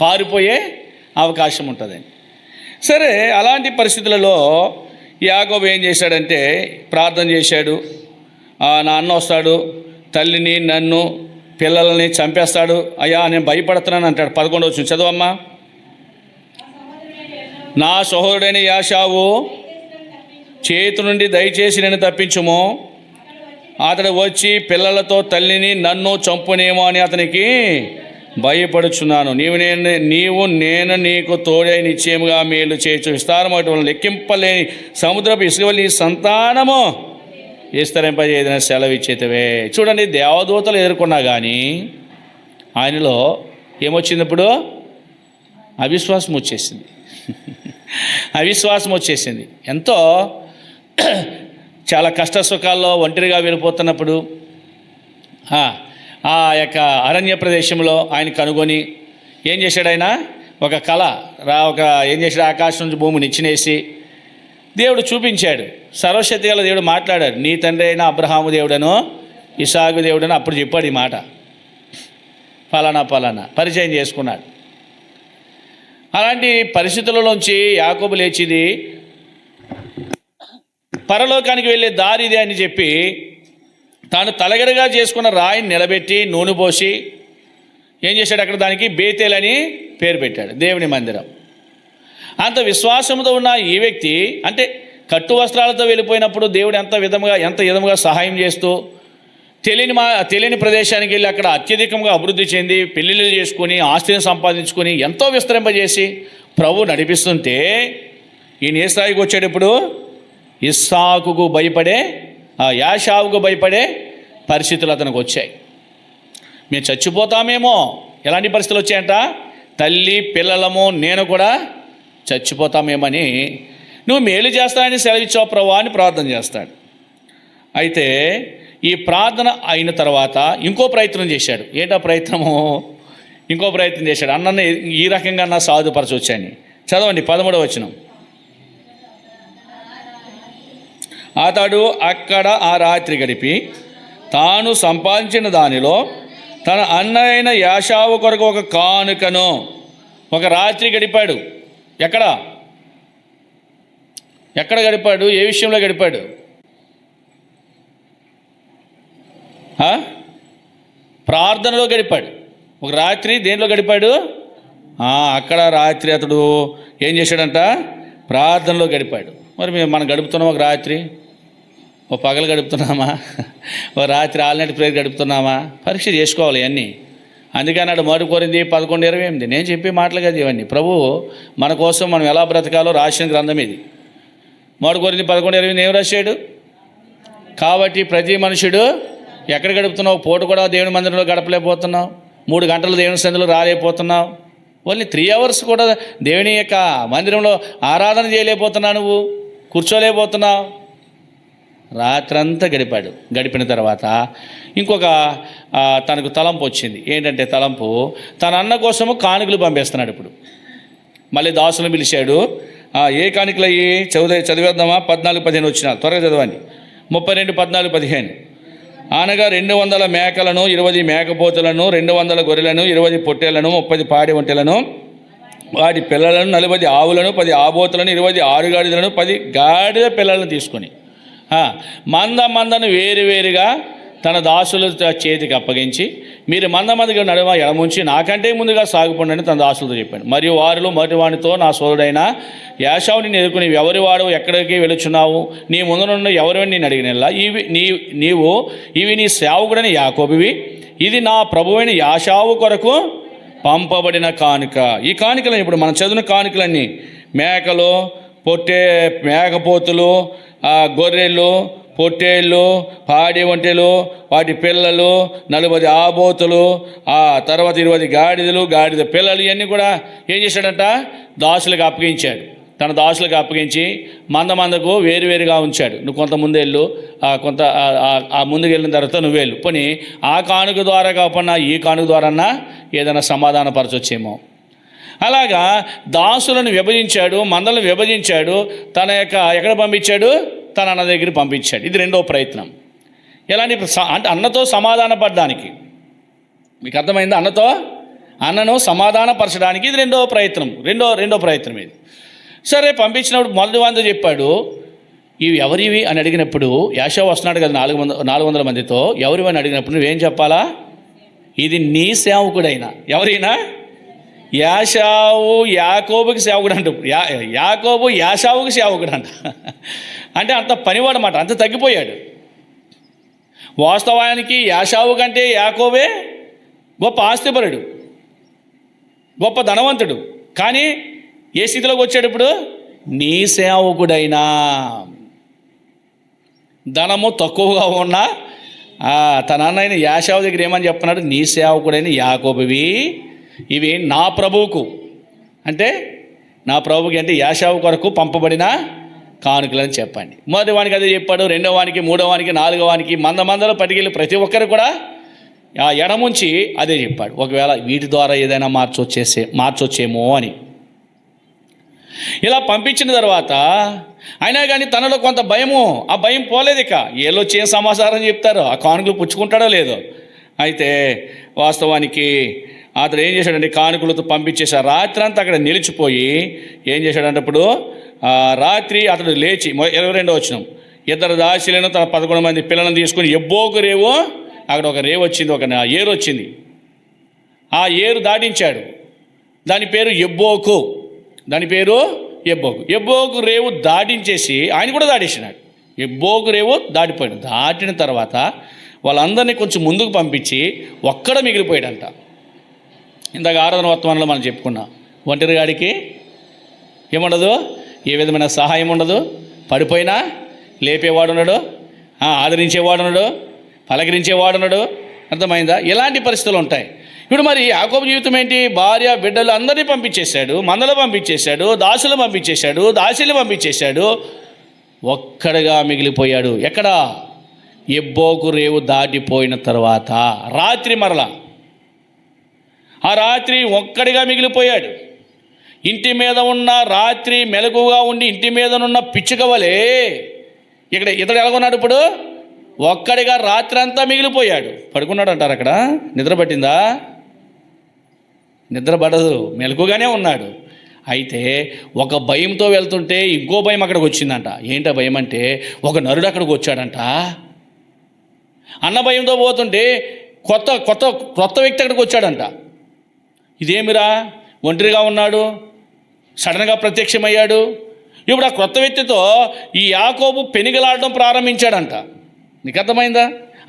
పారిపోయే అవకాశం ఉంటుందని. సరే, అలాంటి పరిస్థితులలో యాకోబు ఏం చేశాడంటే ప్రార్థన చేశాడు. నా అన్న వస్తాడు, తల్లిని నన్ను పిల్లల్ని చంపేస్తాడు, అయ్యా నేను భయపడుతున్నాను అంటాడు. 11వ వచనం చదవమ్మా. నా సహోదరుడైన యాషావు చేతి నుండి దయచేసి నేను తప్పించుము. అతడు వచ్చి పిల్లలతో తల్లిని నన్ను చంపునేమో అని అతనికి భయపడుచున్నాను. నేను నీకు తోడై నిశ్చయముగా మేలు చేయొచ్చు. విస్తారమైన లెక్కింపలేని సముద్రపు ఇసుక నీ సంతానము విస్తరింపజేయదని సెలవు ఇచ్చేతవే. చూడండి, దేవదూతలు ఎదుర్కొన్నా కానీ ఆయనలో ఏమొచ్చింది? ఇప్పుడు అవిశ్వాసం వచ్చేసింది. ఎంతో చాలా కష్ట సుఖాల్లో ఒంటరిగా వెళ్ళిపోతున్నప్పుడు ఆ యొక్క అరణ్య ప్రదేశంలో ఆయన కనుగొని ఏం చేశాడు? ఆయన ఒక కళ ఏం చేశాడు? ఆకాశం నుంచి భూమిని ఇచ్చినేసి దేవుడు చూపించాడు. సర్వశక్తి గల దేవుడు మాట్లాడాడు. నీ తండ్రి అయిన అబ్రహాము దేవుడను ఇస్సాకు దేవుడను అప్పుడు చెప్పాడు ఈ మాట. ఫలానా పరిచయం చేసుకున్నాడు. అలాంటి పరిస్థితులలోంచి యాకోబు లేచిది పరలోకానికి వెళ్ళే దారి ఇదే అని చెప్పి తాను తలగడగా చేసుకున్న రాయిని నిలబెట్టి నూనె పోసి ఏం చేశాడు? అక్కడ దానికి బేతేల్ అని పేరు పెట్టాడు, దేవుని మందిరం. అంత విశ్వాసంతో ఉన్న ఈ వ్యక్తి, అంటే కట్టు వస్త్రాలతో వెళ్ళిపోయినప్పుడు దేవుడు ఎంత విధముగా సహాయం చేస్తూ తెలియని ప్రదేశానికి వెళ్ళి అక్కడ అత్యధికంగా అభివృద్ధి చెంది పెళ్ళిళ్ళు చేసుకొని ఆస్తిని సంపాదించుకొని ఎంతో విస్తరింపజేసి ప్రభు నడిపిస్తుంటే ఈయన ఏ స్థాయికి వచ్చాడు? ఇప్పుడు ఇస్సాకుకు భయపడే, యాషావుకు భయపడే పరిస్థితులు అతనికి వచ్చాయి. మేము చచ్చిపోతామేమో. ఎలాంటి పరిస్థితులు వచ్చాయంట? తల్లి పిల్లలము నేను కూడా చచ్చిపోతామేమని. నువ్వు మేలు చేస్తానని సెలవిచ్చావు ప్రభువా అని ప్రార్థన చేస్తాడు. అయితే ఈ ప్రార్థన అయిన తర్వాత ఇంకో ప్రయత్నం చేశాడు. ఏంటా ప్రయత్నము? ఇంకో ప్రయత్నం చేశాడు. అన్నని ఈ రకంగా నా సాధుపరచొచ్చని. చదవండి 13వ వచనం. అతడు అక్కడ ఆ రాత్రి గడిపి తాను సంపాదించిన దానిలో తన అన్న అయిన యాషావు కొరకు ఒక కానుకను ఒక రాత్రి గడిపాడు. ఎక్కడ గడిపాడు? ఏ విషయంలో గడిపాడు? ప్రార్థనలో గడిపాడు. ఒక రాత్రి దేంట్లో గడిపాడు? అక్కడ రాత్రి అతడు ఏం చేశాడంట? ప్రార్థనలో గడిపాడు. మరి మనం గడుపుతున్నాం ఒక రాత్రి, ఓ పగలు గడుపుతున్నామా, ఓ రాత్రి ఆల్ నైట్ ప్రేయర్ గడుపుతున్నామా? పరీక్ష చేసుకోవాలి అన్నీ. అందుకని నాడు 1 కొరింథీ 11:28 నేను చెప్పే మాటలు కదా ఇవన్నీ. ప్రభు మన కోసం మనం ఎలా బ్రతకాలో రాసిన గ్రంథం ఇది. 1 కొరింథీ 11:28 ఏం రాశాడు? కాబట్టి ప్రతి మనుషుడు ఎక్కడ గడుపుతున్నావు? పూట కూడా దేవుని మందిరంలో గడపలేకపోతున్నావు, 3 గంటలు దేవుని సందులో రాలేకపోతున్నావు, ఓన్లీ 3 hours కూడా దేవుని యొక్క మందిరంలో ఆరాధన చేయలేకపోతున్నావు, నువ్వు కూర్చోలేకపోతున్నావు. రాత్రంతా గడిపాడు. గడిపిన తర్వాత ఇంకొక తనకు తలంపు వచ్చింది. ఏంటంటే తలంపు, తన అన్న కోసము కానుకలు పంపేస్తున్నాడు. ఇప్పుడు మళ్ళీ దాసులను పిలిచాడు. ఏ కానుకలు అయ్యి చదివేద్దామా? 14-15 వచ్చిన త్వరగా చదవండి. 32-14-15 అనగా 200 మేకలను, 20 మేకపోతులను, 200 గొర్రెలను, 20 పొట్టేళ్లను, 30 పాడి ఒంటెలను, వాటి పిల్లలను, 40 ఆవులను, 10 ఆబోతులను, 20 ఆరుగాడిదలను, 10 గాడిద పిల్లలను తీసుకొని మందను వేరువేరుగా తన దాసుల చేతికి అప్పగించి, మీరు మందగా నడుమ ఎడముంచి నాకంటే ముందుగా సాగుపండి తన దాసులతో చెప్పాడు. మరియు వారిలో మొదటివానితో, నా సోదరుడైన యాషావుని ఎదుర్కొని, ఎవరి వాడు ఎక్కడికి వెళుచున్నావు? నీ ముందు నుండి ఎవరిని నేను అడిగినలా ఇవి నీ సేవకుడని యాకోబువి, ఇది నా ప్రభువైన యాషావు కొరకు పంపబడిన కానుక. ఈ కానుకలని ఇప్పుడు మనం చదివిన కానుకలన్నీ మేకలు, మేకపోతులు, గొర్రెలు, పొట్టేళ్ళు, పాడి ఒంటెలు, వాటి పిల్లలు, 40 ఆబోతులు, తర్వాత 20 గాడిదలు, గాడిద పిల్లలు, ఇవన్నీ కూడా ఏం చేశాడంట? దాసులకు అప్పగించాడు. తన దాసులకు అప్పగించి మందకు వేరువేరుగా ఉంచాడు. నువ్వు కొంత ముందెళ్ళు, కొంత ముందుకు వెళ్ళిన తర్వాత నువ్వేళ్ళు, పోనీ ఆ కానుక ద్వారా కాకుండా ఈ కానుక ద్వారా ఏదైనా సమాధానపరచొచ్చేమో. అలాగా దాసులను విభజించాడు, మందలను విభజించాడు. ఎక్కడ పంపించాడు? తన అన్న దగ్గరికి పంపించాడు. ఇది రెండో ప్రయత్నం. ఎలాంటి అంటే అన్నతో సమాధాన పడడానికి. మీకు అర్థమైంది? అన్నను సమాధానపరచడానికి ఇది రెండో ప్రయత్నం. రెండో ప్రయత్నం ఇది. సరే, పంపించినప్పుడు మొదటి వాంతో చెప్పాడు, ఇవి ఎవరివి అని అడిగినప్పుడు, యాషావు వస్తున్నాడు కదా 400 మందితో, ఎవరివి అని అడిగినప్పుడు నువ్వేం చెప్పాలా? ఇది నీ సేవకుడైనా. ఎవరైనా? యాషావు యాకోబుకి సేవకుడు అంట. యాకోబు యాషావుకి సేవకుడు అంట. అంటే అంత పనివాడు అన్నమాట, అంత తగ్గిపోయాడు. వాస్తవానికి యాషావు కంటే యాకోబే గొప్ప ఆస్తిపరుడు, గొప్ప ధనవంతుడు. కానీ ఏ స్థితిలోకి వచ్చాడు ఇప్పుడు? నీ సేవకుడైనా, ధనము తక్కువగా ఉన్నా తన అన్నైన యాషావు దగ్గర ఏమని చెప్తున్నాడు? నీ సేవకుడైన యాకోబువి, ఇవి నా ప్రభువుకు, అంటే నా ప్రభువుకి అంటే యాషావు కొరకు పంపబడిన కానుకలని చెప్పండి. మొదటి వానికి అదే చెప్పాడు, రెండో వానికి, మూడో వానికి, నాలుగో వానికి, మందలో పట్టుకెళ్ళి ప్రతి ఒక్కరు కూడా ఎడముంచి అదే చెప్పాడు. ఒకవేళ వీటి ద్వారా ఏదైనా మార్చొచ్చేమో అని. ఇలా పంపించిన తర్వాత అయినా కానీ తనలో కొంత భయము, ఆ భయం పోలేదు. ఇక ఏళ్ళొచ్చి ఏం సమాచారం చెప్తారో, ఆ కానుకలు పుచ్చుకుంటాడో లేదో. అయితే వాస్తవానికి అతడు ఏం చేశాడంటే కానుకలతో పంపించేశాడు. రాత్రి అంతా అక్కడ నిలిచిపోయి ఏం చేశాడంటే ఇప్పుడు రాత్రి అతడు లేచి 22వ వచనం, 2 దాసీలను తన 11 మంది పిల్లలను తీసుకుని ఎబ్బోకు రేవు, అక్కడ ఒక రేవు వచ్చింది, ఒక ఏరు వచ్చింది, ఆ ఏరు దాటించాడు. దాని పేరు ఎబ్బోకు. ఎబ్బోకు రేవు దాటించేసి ఆయన కూడా దాటేసినాడు. ఎబ్బోకు రేవు దాటిపోయాడు. దాటిన తర్వాత వాళ్ళందరినీ కొంచెం ముందుకు పంపించి ఒక్కడ మిగిలిపోయాడంట. ఇందాక ఆరాధన వర్తమానంలో మనం చెప్పుకున్నాం, ఒంటరిగాడికి ఏముండదు, ఏ విధమైన సహాయం ఉండదు, పడిపోయినా లేపేవాడున్నాడు, ఆదరించేవాడున్నాడు, పలకరించేవాడున్నాడు. అర్థమైందా? ఎలాంటి పరిస్థితులు ఉంటాయి. ఇప్పుడు మరి యాకోబు జీవితం ఏంటి? భార్య బిడ్డలు అందరినీ పంపించేశాడు, మందలు పంపించేశాడు, దాసులు పంపించేశాడు, దాసీలు పంపించేశాడు, ఒక్కడిగా మిగిలిపోయాడు. ఎక్కడ? ఎబ్బోకు రేవు దాటిపోయిన తర్వాత రాత్రి మరలా ఆ రాత్రి ఒక్కడిగా మిగిలిపోయాడు. ఇంటి మీద ఉన్న రాత్రి మెలకుగా ఉండి ఇంటి మీదనున్న పిచ్చుక వలె ఇతడు ఎలాగొన్నాడు? ఇప్పుడు ఒక్కడిగా రాత్రి అంతా మిగిలిపోయాడు. పడుకున్నాడు అంటారు. అక్కడ నిద్ర పట్టిందా? నిద్ర పడదు, మెలకుగానే ఉన్నాడు. అయితే ఒక భయంతో వెళ్తుంటే ఇంకో భయం అక్కడికి వచ్చిందంట. ఏంటో భయం అంటే, ఒక నరుడు అక్కడికి వచ్చాడంట. అన్న భయంతో పోతుంటే కొత్త వ్యక్తి అక్కడికి వచ్చాడంట. ఇదేమిరా ఒంటరిగా ఉన్నాడు, సడన్గా ప్రత్యక్షమయ్యాడు. ఇప్పుడు ఆ క్రొత్త వ్యక్తితో ఈ యాకోబు పెనుగులాడడం ప్రారంభించాడంట. నీకు అర్థమైందా?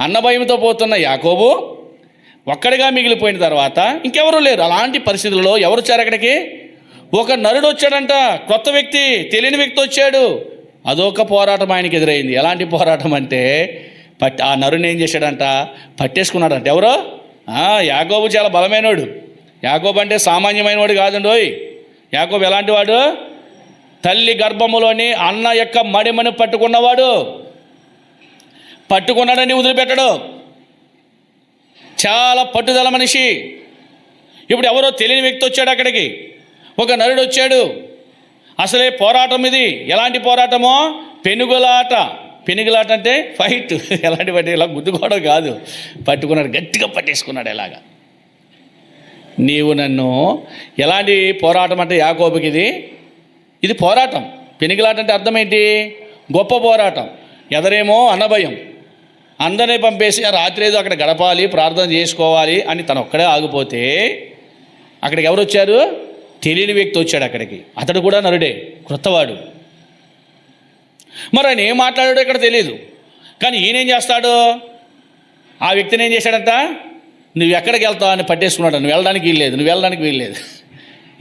అన్నభయంతో పోతున్న యాకోబు ఒక్కడిగా మిగిలిపోయిన తర్వాత ఇంకెవరూ లేరు. అలాంటి పరిస్థితుల్లో ఎవరు వచ్చారు అక్కడికి? ఒక నరుడు వచ్చాడంట, క్రొత్త వ్యక్తి, తెలియని వ్యక్తి వచ్చాడు. అదొక పోరాటం ఆయనకి ఎదురైంది. ఎలాంటి పోరాటం అంటే ఆ నరుని ఏం చేశాడంట, పట్టేసుకున్నాడంట. ఎవరో యాకోబు చాలా బలమైనవాడు. యాకోబు అంటే సామాన్యమైన వాడు కాదండోయ్. యాకోబు ఎలాంటి వాడు? తల్లి గర్భములోని అన్న యొక్క మడిమని పట్టుకున్నవాడు. పట్టుకున్నాడని వదిలిపెట్టడు. చాలా పట్టుదల మనిషి. ఇప్పుడు ఎవరో తెలియని వ్యక్తి వచ్చాడు అక్కడికి, ఒక నరుడు వచ్చాడు. అసలే పోరాటం ఇది. ఎలాంటి పోరాటమో? పెనుగులాట. పెనుగులాట అంటే ఫైట్. ఎలాంటి పట్టి ఇలా గుద్దుకోవడం కాదు, పట్టుకున్నాడు, గట్టిగా పట్టేసుకున్నాడు. ఎలాగా? నీవు నన్ను ఎలాంటి పోరాటం అంటే యాకోబుకి ఇది పోరాటం. పెనుగులాట అంటే అర్థం ఏంటి? గొప్ప పోరాటం. ఎదరేమో అన్నభయం, అందరినీ పంపేసి రాత్రి ఏదో అక్కడ గడపాలి, ప్రార్థన చేసుకోవాలి అని తను ఒక్కడే ఆగిపోతే అక్కడికి ఎవరు వచ్చారు? తెలియని వ్యక్తి వచ్చాడు అక్కడికి. అతడు కూడా నరుడే, క్రొత్తవాడు. మరి ఆయన ఏం మాట్లాడాడో ఇక్కడ తెలియదు. కానీ ఈయనేం చేస్తాడు? ఆ వ్యక్తిని ఏం చేశాడంట, నువ్వు ఎక్కడికి వెళ్తావు అని పట్టేసుకున్నాడు. నువ్వు వెళ్ళడానికి వీల్లేదు, నువ్వు వెళ్ళడానికి వీల్లేదు.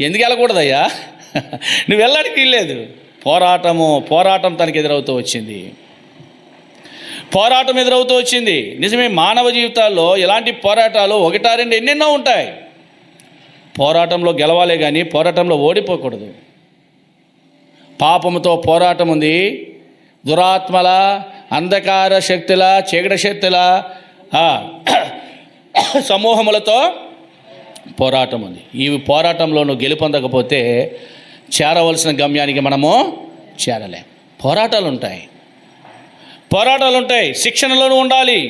ఎందుకు వెళ్ళకూడదయ్యా? నువ్వు వెళ్ళడానికి వీల్లేదు. పోరాటం తనకి ఎదురవుతూ వచ్చింది. పోరాటం ఎదురవుతూ వచ్చింది. నిజమే, మానవ జీవితాల్లో ఇలాంటి పోరాటాలు ఒకటా రెండు ఎన్నెన్నో ఉంటాయి. పోరాటంలో గెలవాలే కానీ పోరాటంలో ఓడిపోకూడదు. పాపముతో పోరాటం ఉంది. దురాత్మల, అంధకార శక్తుల, చీకటి శక్తుల సమూహములతో పోరాటం ఉంది. ఈ పోరాటంలో నువ్వు గెలుపొందకపోతే చేరవలసిన గమ్యానికి మనము చేరలేం. పోరాటాలు ఉంటాయి. శిక్షణలోనూ ఉండాలి.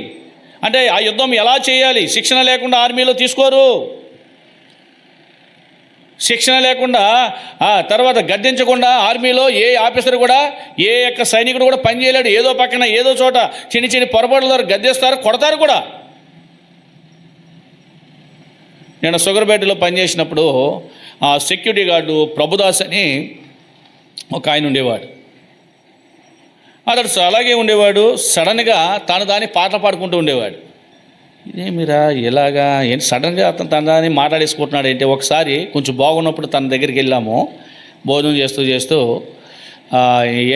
అంటే ఆ యుద్ధం ఎలా చేయాలి? శిక్షణ లేకుండా ఆర్మీలో తీసుకోరు. శిక్షణ లేకుండా తర్వాత గద్దించకుండా ఆర్మీలో ఏ ఆఫీసర్ కూడా, ఏ యొక్క సైనికుడు కూడా పనిచేయలేడు. ఏదో పక్కన ఏదో చోట చిన్న పొరపాట్ల ద్వారా గద్దిస్తారు, కొడతారు కూడా. నేను షుగర్పేటలో పనిచేసినప్పుడు ఆ సెక్యూరిటీ గార్డు ప్రభుదాస్ అని ఒక ఆయన ఉండేవాడు. అతడు అలాగే ఉండేవాడు. సడన్గా దాని పాటలు పాడుకుంటూ ఉండేవాడు. ఇదేమిరా ఇలాగా ఏంటి సడన్గా అతను దాన్ని మాట్లాడేసుకుంటున్నాడు ఏంటి? ఒకసారి కొంచెం బాగున్నప్పుడు తన దగ్గరికి వెళ్ళాము. భోజనం చేస్తూ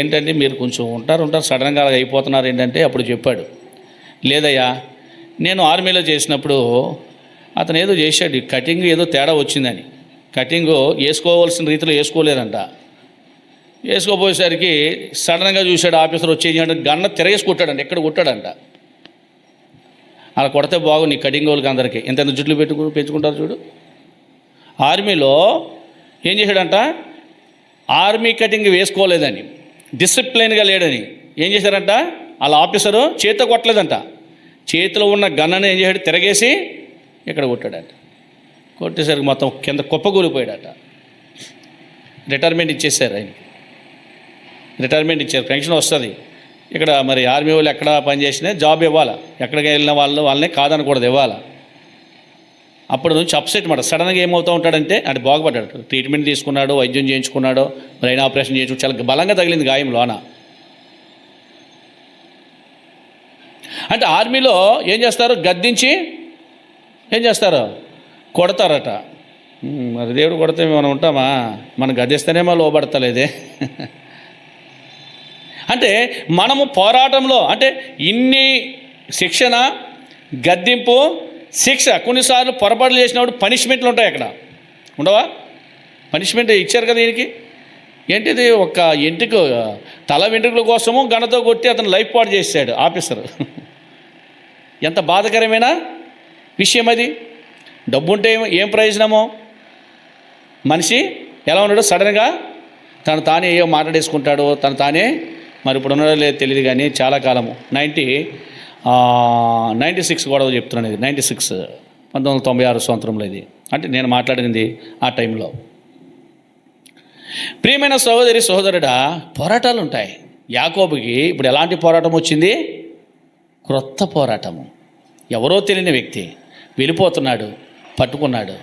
ఏంటంటే మీరు కొంచెం ఉంటారు సడన్గా అలా అయిపోతున్నారు ఏంటంటే అప్పుడు చెప్పాడు, లేదయ్యా నేను ఆర్మీలో చేసినప్పుడు అతను ఏదో చేశాడు, కటింగ్ ఏదో తేడా వచ్చిందని. కటింగ్ వేసుకోవాల్సిన రీతిలో వేసుకోలేదంట. వేసుకోపోయేసరికి సడన్గా చూశాడు ఆఫీసర్ వచ్చేసి గన్న తిరగేసి కొట్టాడంట. ఎక్కడ కొట్టాడంట. అలా కొడితే బాగు నీ కటింగ్ వాళ్ళకి అందరికీ ఎంత జుట్లు పెంచుకుంటారు చూడు. ఆర్మీలో ఏం చేశాడంట, ఆర్మీ కటింగ్ వేసుకోలేదని, డిసిప్లిన్గా లేడని ఏం చేశారంట, వాళ్ళ ఆఫీసరు చేతితో కొట్టలేదంట. చేతిలో ఉన్న గన్నను ఏం చేశాడు, తిరగేసి ఇక్కడ కొట్టాడంట. కొట్టేసరికి మొత్తం కింద కుప్పకూలిపోయాడట. రిటైర్మెంట్ ఇచ్చేసారు ఆయనకి. రిటైర్మెంట్ ఇచ్చారు, పెన్షన్ వస్తుంది. ఇక్కడ మరి ఆర్మీ వాళ్ళు ఎక్కడ పనిచేసినా జాబ్ ఇవ్వాలా, ఎక్కడికి వెళ్ళిన వాళ్ళని కాదనకూడదు, ఇవ్వాలా. అప్పుడు నుంచి అప్సెట్ మాట. సడన్గా ఏమవుతూ ఉంటాడంటే అది బాగుపడ్డాడు, ట్రీట్మెంట్ తీసుకున్నాడు, వైద్యం చేయించుకున్నాడు, బ్రెయిన్ ఆపరేషన్ చేయించుకు, చాలా బలంగా తగిలింది గాయం లోన. అంటే ఆర్మీలో ఏం చేస్తారు, గద్దించి ఏం చేస్తారు, కొడతారట. మరి దేవుడు కొడితే మనం ఉంటామా? మనం గద్దిస్తేనేమో లోబడతలేదే. అంటే మనము పోరాటంలో అంటే ఇన్ని శిక్షణ, గద్దింపు, శిక్ష, కొన్నిసార్లు పొరపాట్లు చేసినప్పుడు పనిష్మెంట్లు ఉంటాయి. అక్కడ ఉండవా? పనిష్మెంట్ ఇచ్చారు కదా దీనికి. ఏంటిది, ఒక తల వెంట్రుకల కోసము గణతో కొట్టి అతను లైఫ్ పాడు చేశాడు ఆఫీసర్. ఎంత బాధకరమైన విషయం అది. డబ్బుంటే ఏం ప్రయోజనమో. మనిషి ఎలా ఉన్నాడో సడన్గా తను తానే ఏమో మాట్లాడేసుకుంటాడు, తను తానే. మరి ఇప్పుడు ఉన్నాడో లేదు తెలియదు కానీ చాలా కాలము 96 గొడవ చెప్తున్నాను. ఇది 96 1996 సంవత్సరంలో ఇది. అంటే నేను మాట్లాడింది ఆ టైంలో. ప్రియమైన సహోదరి సహోదరుడా, పోరాటాలు ఉంటాయి. యాకోబుకి ఇప్పుడు ఎలాంటి పోరాటం వచ్చింది? క్రొత్త పోరాటము. ఎవరో తెలియని వ్యక్తి వెళ్ళిపోతున్నాడు, పట్టుకున్నాడు.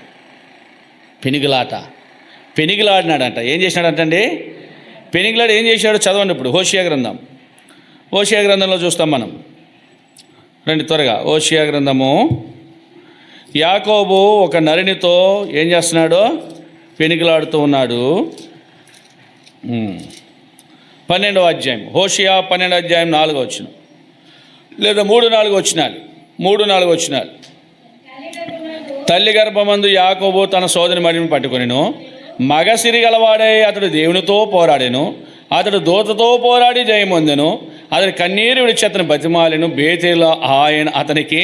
పెనిగిలాడినాడంట. ఏం చేసినాడంటండి? పెనిగిలాడు ఏం చేశాడు? చదవండి ఇప్పుడు హోషేయ గ్రంథంలో చూస్తాం మనం. రండి త్వరగా. హోషేయ గ్రంథము. యాకోబు ఒక నరునితో ఏం చేస్తున్నాడు? పెనిగిలాడుతూ ఉన్నాడు. 12వ అధ్యాయం, హోషేయ 12వ అధ్యాయం 4వ వచనం లేదా 3-4 వచనాలు. తల్లి గర్భమందు యాకోబు తన సోదరి మడిని పట్టుకొనెను. మగసిరి గలవాడై అతడు దేవునితో పోరాడెను. అతడు దూతతో పోరాడి జయమొందెను. అతడు కన్నీరు విడిచి అతను బతిమాలెను. బేతేలో ఆయన అతనికి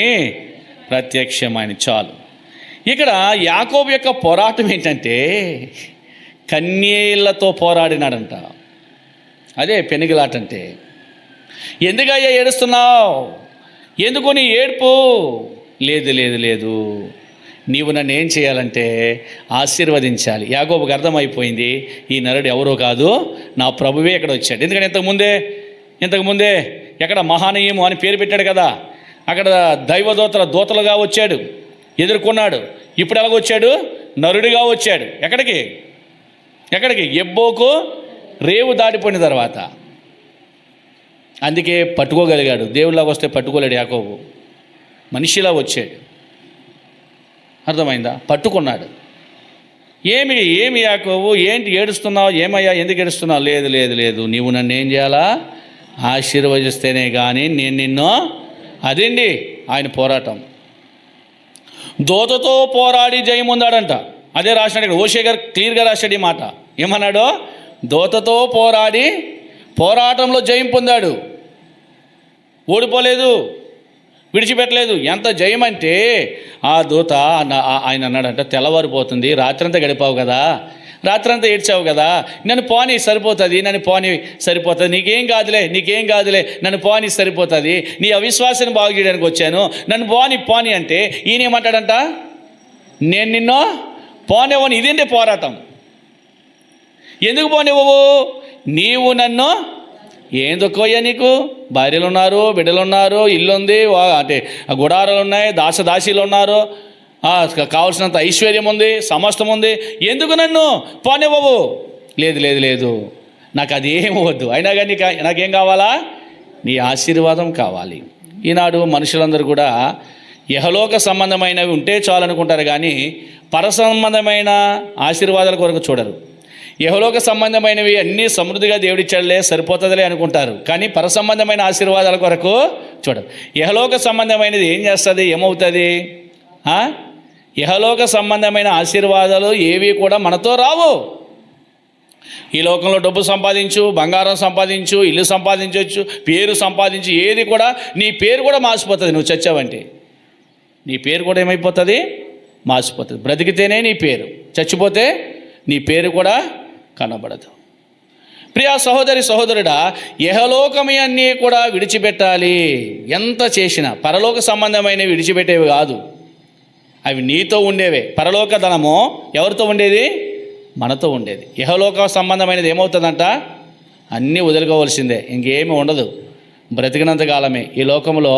ప్రత్యక్షమైన. చాలు. ఇక్కడ యాకోబు యొక్క పోరాటం ఏంటంటే కన్నీళ్లతో పోరాడినాడంట. అదే పెనుగులాటంటే. ఎందుకయ్యా ఏడుస్తున్నావు? ఎందుకు నీ ఏడుపు? లేదు, నీవు నన్ను ఏం చేయాలంటే ఆశీర్వదించాలి. యాకోబుకు అర్థమైపోయింది, ఈ నరుడు ఎవరో కాదు, నా ప్రభువే ఇక్కడ వచ్చాడు. ఎందుకంటే ఇంతకుముందే ఎక్కడ మహానీయము అని పేరు పెట్టాడు కదా, అక్కడ దూతలుగా వచ్చాడు, ఎదుర్కొన్నాడు. ఇప్పుడు ఎలాగొచ్చాడు? నరుడిగా వచ్చాడు. ఎక్కడికి? ఎబ్బోకు రేవు దాటిపోయిన తర్వాత. అందుకే పట్టుకోగలిగాడు. దేవుడిలాగా వస్తే పట్టుకోలేడు యాకోబు. మనిషిలా వచ్చాడు. అర్థమైందా? పట్టుకున్నాడు. ఏమి యాకోబు, ఏంటి ఏడుస్తున్నావు? ఏమయ్యా, ఎందుకు ఏడుస్తున్నావు? లేదు, నీవు నన్ను ఏం చేయాలా? ఆశీర్వదిస్తేనే కానీ నేను నిన్ను. అదేండి ఆయన పోరాటం. దూతతో పోరాడి జయముందాడంట. అదే రాసినాడు ఇక్కడ. హోషేయ గారు క్లియర్గా రాశాడు ఈ మాట. ఏమన్నాడు? దూతతో పోరాటంలో జయం పొందాడు. ఓడిపోలేదు, విడిచిపెట్టలేదు. ఎంత జయం అంటే ఆ దూత ఆయన అన్నాడంట, తెల్లవారిపోతుంది, రాత్రంతా గడిపావు కదా, రాత్రంతా ఏడ్చావు కదా, నన్ను పోనీ సరిపోతుంది, నీకేం కాదులే, నన్ను పోనీ సరిపోతుంది, నీ అవిశ్వాసాన్ని బాగు చేయడానికి వచ్చాను, నన్ను పోనీ అంటే ఈయన ఏమంటాడంట, నేను నిన్ను పోనివ్వను. ఇదేంటి పోరాటం? ఎందుకు పోనివ్వవు? నీవు నన్ను ఎందుకోయ్యా, నీకు భార్యలు ఉన్నారు, బిడ్డలు ఉన్నారు, ఇల్లు ఉంది, అంటే గుడారాలు ఉన్నాయి, దాసదాసీలు ఉన్నారు, కావాల్సినంత ఐశ్వర్యం ఉంది, సమస్తం ఉంది, ఎందుకు నన్ను పోనివ్వవు? లేదు, నాకు అదేం వద్దు, అయినా కానీ నాకేం కావాలా? నీ ఆశీర్వాదం కావాలి. ఈనాడు మనుషులందరూ కూడా యహలోక సంబంధమైనవి ఉంటే చాలనుకుంటారు, కానీ పర సంబంధమైన ఆశీర్వాదాల కొరకు చూడరు. యహలోక సంబంధమైనవి అన్నీ సమృద్ధిగా దేవుడిచ్చాడులే, సరిపోతుందిలే అనుకుంటారు, కానీ పర సంబంధమైన ఆశీర్వాదాల కొరకు చూడరు. యహలోక సంబంధమైనది ఏం చేస్తుంది? ఏమవుతుంది? యహలోక సంబంధమైన ఆశీర్వాదాలు ఏవి కూడా మనతో రావు. ఈ లోకంలో డబ్బు సంపాదించు, బంగారం సంపాదించు, ఇల్లు సంపాదించవచ్చు, పేరు సంపాదించు, ఏది కూడా నీ పేరు కూడా మాసిపోతుంది. నువ్వు చచ్చావంటే నీ పేరు కూడా ఏమైపోతుంది? మాసిపోతుంది. బ్రతికితేనే నీ పేరు, చచ్చిపోతే నీ పేరు కూడా కనబడదు. ప్రియా సహోదరుడా, యహలోకమే అన్నీ కూడా విడిచిపెట్టాలి. ఎంత చేసినా పరలోక సంబంధమైనవి విడిచిపెట్టేవి కాదు, అవి నీతో ఉండేవే. పరలోక ధనము ఎవరితో ఉండేది? మనతో ఉండేది. యహలోక సంబంధమైనది ఏమవుతుందంట? అన్నీ వదులుకోవాల్సిందే, ఇంకేమీ ఉండదు. బ్రతికినంత కాలమే ఈ లోకంలో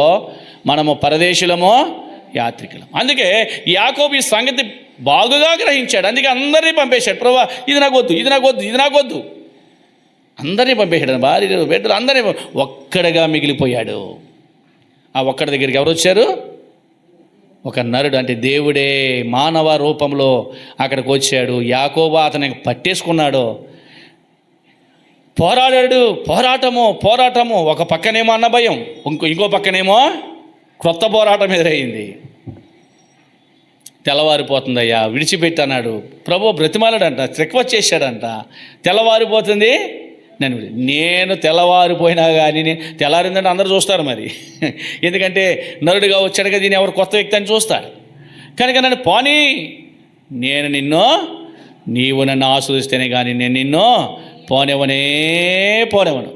మనము పరదేశులము, యాత్రికులం. అందుకే యాకోబు ఈ సంగతి బాగుగా గ్రహించాడు. అందుకే అందరినీ పంపేశాడు. ప్రభువా, ఇది నాకు వద్దు, అందరినీ పంపేశాడు. భార్య బిడ్డలు అందరినీ. ఒక్కడిగా మిగిలిపోయాడు. ఆ ఒక్కడి దగ్గరికి ఎవరు వచ్చారు? ఒక నరుడు, అంటే దేవుడే మానవ రూపంలో అక్కడికి వచ్చాడు. యాకోబు అతనికి పట్టేసుకున్నాడు. పోరాడాడు. పోరాటము. ఒక పక్కనేమో అన్న భయం, ఇంకో పక్కనేమో క్రొత్త పోరాటం ఎదురయ్యింది. తెల్లవారిపోతుందయ్యా, విడిచిపెట్టన్నాడు. ప్రభు బ్రతిమాలాడంట, రిక్వెస్ట్ చేశాడంట, తెల్లవారిపోతుంది, నేను తెల్లవారిపోయినా కానీ తెల్లారిందంటే అందరూ చూస్తారు మరి, ఎందుకంటే నరుడుగా వచ్చాడు కదా, దీన్ని ఎవరు కొత్త వ్యక్తి అని చూస్తారు. కనుక నన్ను పోనీ, నీవు నన్ను ఆస్వాదిస్తేనే కానీ నేను నిన్ను పోనివ్వను.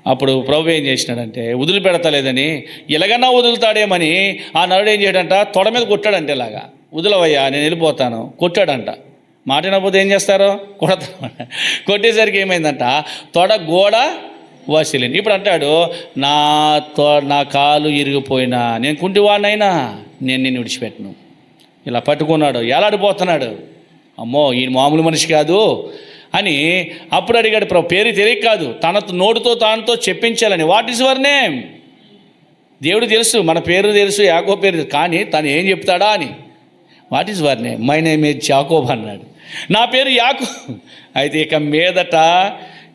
అప్పుడు ప్రభు ఏం చేసినాడంటే, వదిలిపెడతలేదని, ఇలాగన్నా వదులుతాడేమని ఆ నరుడు ఏం చేయడంట, తొడ మీద కొట్టాడంటే, ఇలాగా వదిలవయ్యా నేను వెళ్ళిపోతాను, కొట్టాడంట. మాట వినకపోతే ఏం చేస్తారు? కొడతారు. కొట్టేసరికి ఏమైందంట, తొడ గోడ వసిలింది. ఇప్పుడు అంటాడు, నా కాలు ఇరిగిపోయినా, నేను కుంటివాడినైనా నేను నిన్ను విడిచిపెట్టను. ఇలా పట్టుకున్నాడు, ఎలాడిపోతున్నాడు. అమ్మో ఈయన మామూలు మనిషి కాదు అని అప్పుడు అడిగాడు. పేరు తెలియక కాదు, తన నోటితో తానుతో చెప్పించాలని. What is your name? దేవుడు తెలుసు, మన పేరు తెలుసు, యాకోబు పేరు, కానీ తను ఏం చెప్తాడా అని. What is your name? My name is యాకోబు అన్నాడు. నా పేరు యాకోబు. అయితే ఇక మీదట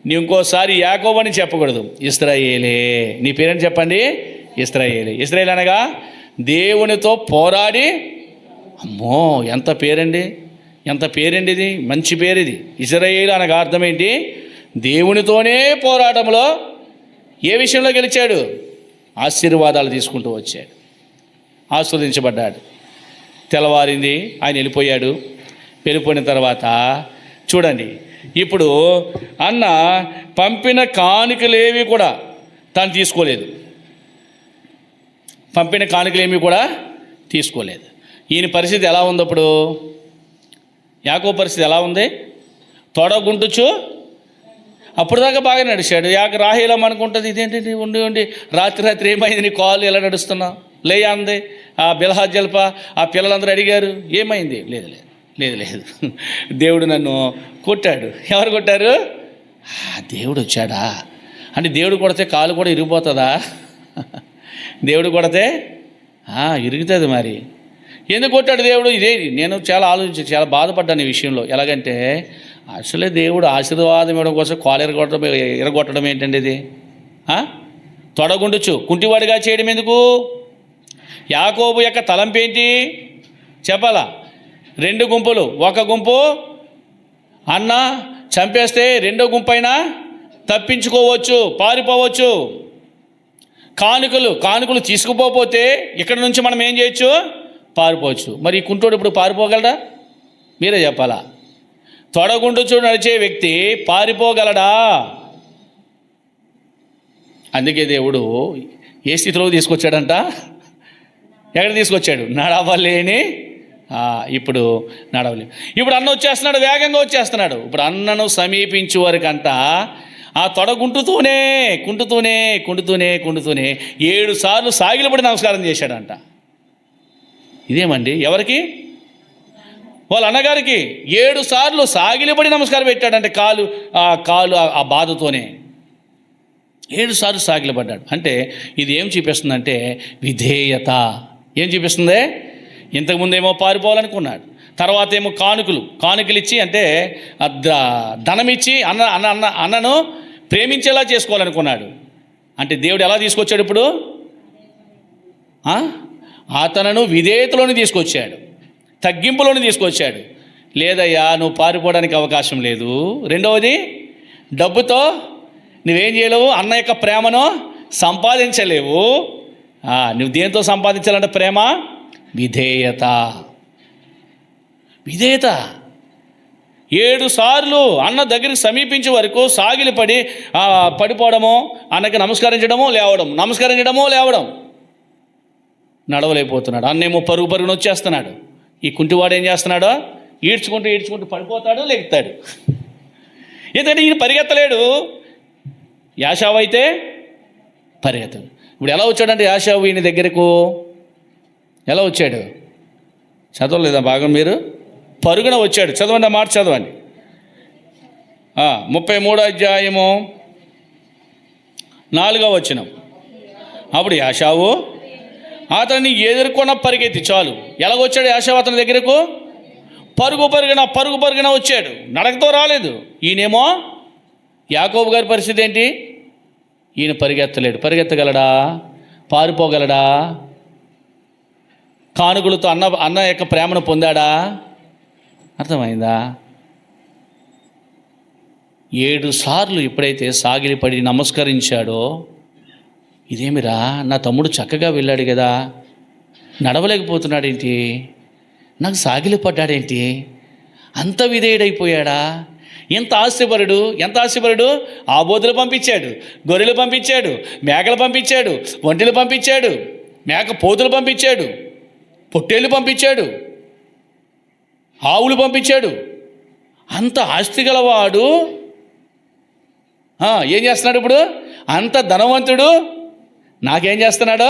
నీ ఇంకోసారి యాకోబు అని చెప్పకూడదు, ఇశ్రాయేలే. నీ పేరని చెప్పండి, ఇశ్రాయేలే. ఇశ్రాయేల్ అనగా దేవునితో పోరాడి. అమ్మో ఎంత పేరండి, ఎంత పేరండి ఇది, మంచి పేరు ఇది. ఇశ్రాయేలు అనగా అర్థం ఏంటి? దేవునితోనే పోరాటంలో ఏ విషయంలో గెలిచాడు? ఆశీర్వాదాలు తీసుకుంటూ వచ్చాడు, ఆస్వాదించబడ్డాడు. తెల్లవారింది, ఆయన వెళ్ళిపోయాడు. వెళ్ళిపోయిన తర్వాత చూడండి, ఇప్పుడు అన్న పంపిన కానుకలేవి కూడా తను తీసుకోలేదు. పంపిన కానుకలేమి కూడా తీసుకోలేదు. ఈయన పరిస్థితి ఎలా ఉంది? అప్పుడు యాకోబు పరిస్థితి ఎలా ఉంది? తొడగుంటుచు అప్పుడు దాకా బాగా నడిచాడు. రాహేలం అనుకుంటుంది, ఇదేంటి ఉండి ఉండి రాత్రి ఏమైంది, నీ కాళ్ళు ఎలా నడుస్తున్నావు? లేయా అంది. ఆ బిల్హా జల్ప ఆ పిల్లలందరూ అడిగారు, ఏమైంది? లేదు లేదు లేదు లేదు, దేవుడు నన్ను కొట్టాడు. ఎవరు కొట్టారు? దేవుడు వచ్చాడా? అంటే దేవుడు కొడితే కాలు కూడా ఇరిగిపోతుందా? దేవుడు కొడితే ఇరుగుతుంది. మరి ఎందుకు కొట్టాడు దేవుడు? ఇదే నేను చాలా ఆలోచించి చాలా బాధపడ్డాను ఈ విషయంలో. ఎలాగంటే అసలే దేవుడు ఆశీర్వాదం ఇవ్వడం కోసం కాలు ఇరగొట్టడం ఏంటండి ఇది? తొడగుండుచు కుంటివాడిగా చేయడం ఎందుకు? యాకోబు యొక్క తలంపేంటి చెప్పాలా? 2 గుంపులు, ఒక గుంపు అన్న చంపేస్తే రెండో గుంపు అయినా తప్పించుకోవచ్చు, పారిపోవచ్చు. కానుకలు తీసుకుపోతే ఇక్కడ నుంచి మనం ఏం చేయొచ్చు? పారిపోవచ్చు. మరి ఈ కుంటోడు ఇప్పుడు పారిపోగలడా? మీరే చెప్పాలా? తొడగుండుచు నడిచే వ్యక్తి పారిపోగలడా? అందుకే దేవుడు ఏ స్థితిలో తీసుకొచ్చాడంట? ఎక్కడ తీసుకొచ్చాడు? నడవలేని. ఇప్పుడు నడవలేని. ఇప్పుడు అన్న వచ్చేస్తున్నాడు, వేగంగా వచ్చేస్తున్నాడు. ఇప్పుడు అన్నను సమీపించే వరకంట ఆ తొడగుంటుతూనే 7 సార్లు సాగిలపడి నమస్కారం చేశాడంట. ఇదేమండి ఎవరికి? వాళ్ళ అన్నగారికి 7 సార్లు సాగిలపడి నమస్కారం పెట్టాడంటే కాలు ఆ బాధతోనే 7 సార్లు సాగిలపడ్డాడు. అంటే ఇది ఏం చూపిస్తుందంటే విధేయత. ఏం చూపిస్తుంది? ఇంతకుముందేమో పారిపోవాలనుకున్నాడు, తర్వాత ఏమో కానుకలు ఇచ్చి, అంటే ధనమిచ్చి అన్నను ప్రేమించేలా చేసుకోవాలనుకున్నాడు. అంటే దేవుడు ఎలా తీసుకొచ్చాడు? ఇప్పుడు అతనను విధేయతలోని తీసుకొచ్చాడు, తగ్గింపులోని తీసుకొచ్చాడు. లేదయ్యా నువ్వు పారిపోవడానికి అవకాశం లేదు. రెండవది, డబ్బుతో నువ్వేం చేయలేవు, అన్న యొక్క ప్రేమను సంపాదించలేవు. నువ్వు దేంతో సంపాదించాలంటే ప్రేమ, విధేయత. 7 సార్లు అన్న దగ్గరికి సమీపించే వరకు సాగిలిపడి పడిపోవడము, అన్నకి నమస్కరించడమో లేవడం, నడవలేకపోతున్నాడు. అన్నేమో పరుగున వచ్చేస్తున్నాడు. ఈ కుంటివాడు ఏం చేస్తున్నాడో ఈడ్చుకుంటూ పడిపోతాడు, లెగుతాడు. ఎందుకంటే ఈయన పరిగెత్తలేడు. యాషావు అయితే పరిగెత్తడు. ఇప్పుడు ఎలా వచ్చాడంటే యాషావు ఈయన దగ్గరకు ఎలా వచ్చాడు? చదవలేదా భాగం మీరు? పరుగున వచ్చాడు. చదవండి, ఆ మాట చదవండి. 33వ అధ్యాయము 4వ వచనం. అప్పుడు యాషావు అతన్ని ఎదుర్కొన్న పరిగెత్తి. చాలు. ఎలాగొచ్చాడు యాషావు అతని దగ్గరకు? పరుగున వచ్చాడు, నడకతో రాలేదు. ఈయనేమో యాకోబు గారి పరిస్థితి ఏంటి? ఈయన పరిగెత్తలేడు. పరిగెత్తగలడా? పారిపోగలడా? కానుకలతో అన్న యొక్క ప్రేమను పొందాడా? అర్థమైందా? 7 సార్లు ఎప్పుడైతే సాగిలిపడి నమస్కరించాడో, ఇదేమిరా నా తమ్ముడు చక్కగా వెళ్ళాడు కదా, నడవలేకపోతున్నాడేంటి, నాకు సాగిలిపడ్డాడేంటి, అంత విధేయుడైపోయాడా? ఎంత ఆశపరుడు. ఆబోతులు పంపించాడు, గొర్రెలు పంపించాడు, మేకలు పంపించాడు, ఒంటెలు పంపించాడు, పోతులు పంపించాడు, పొట్టేళ్ళు పంపించాడు, ఆవులు పంపించాడు. అంత ఆస్తి గలవాడు ఏం చేస్తున్నాడు ఇప్పుడు? అంత ధనవంతుడు నాకేం చేస్తున్నాడు?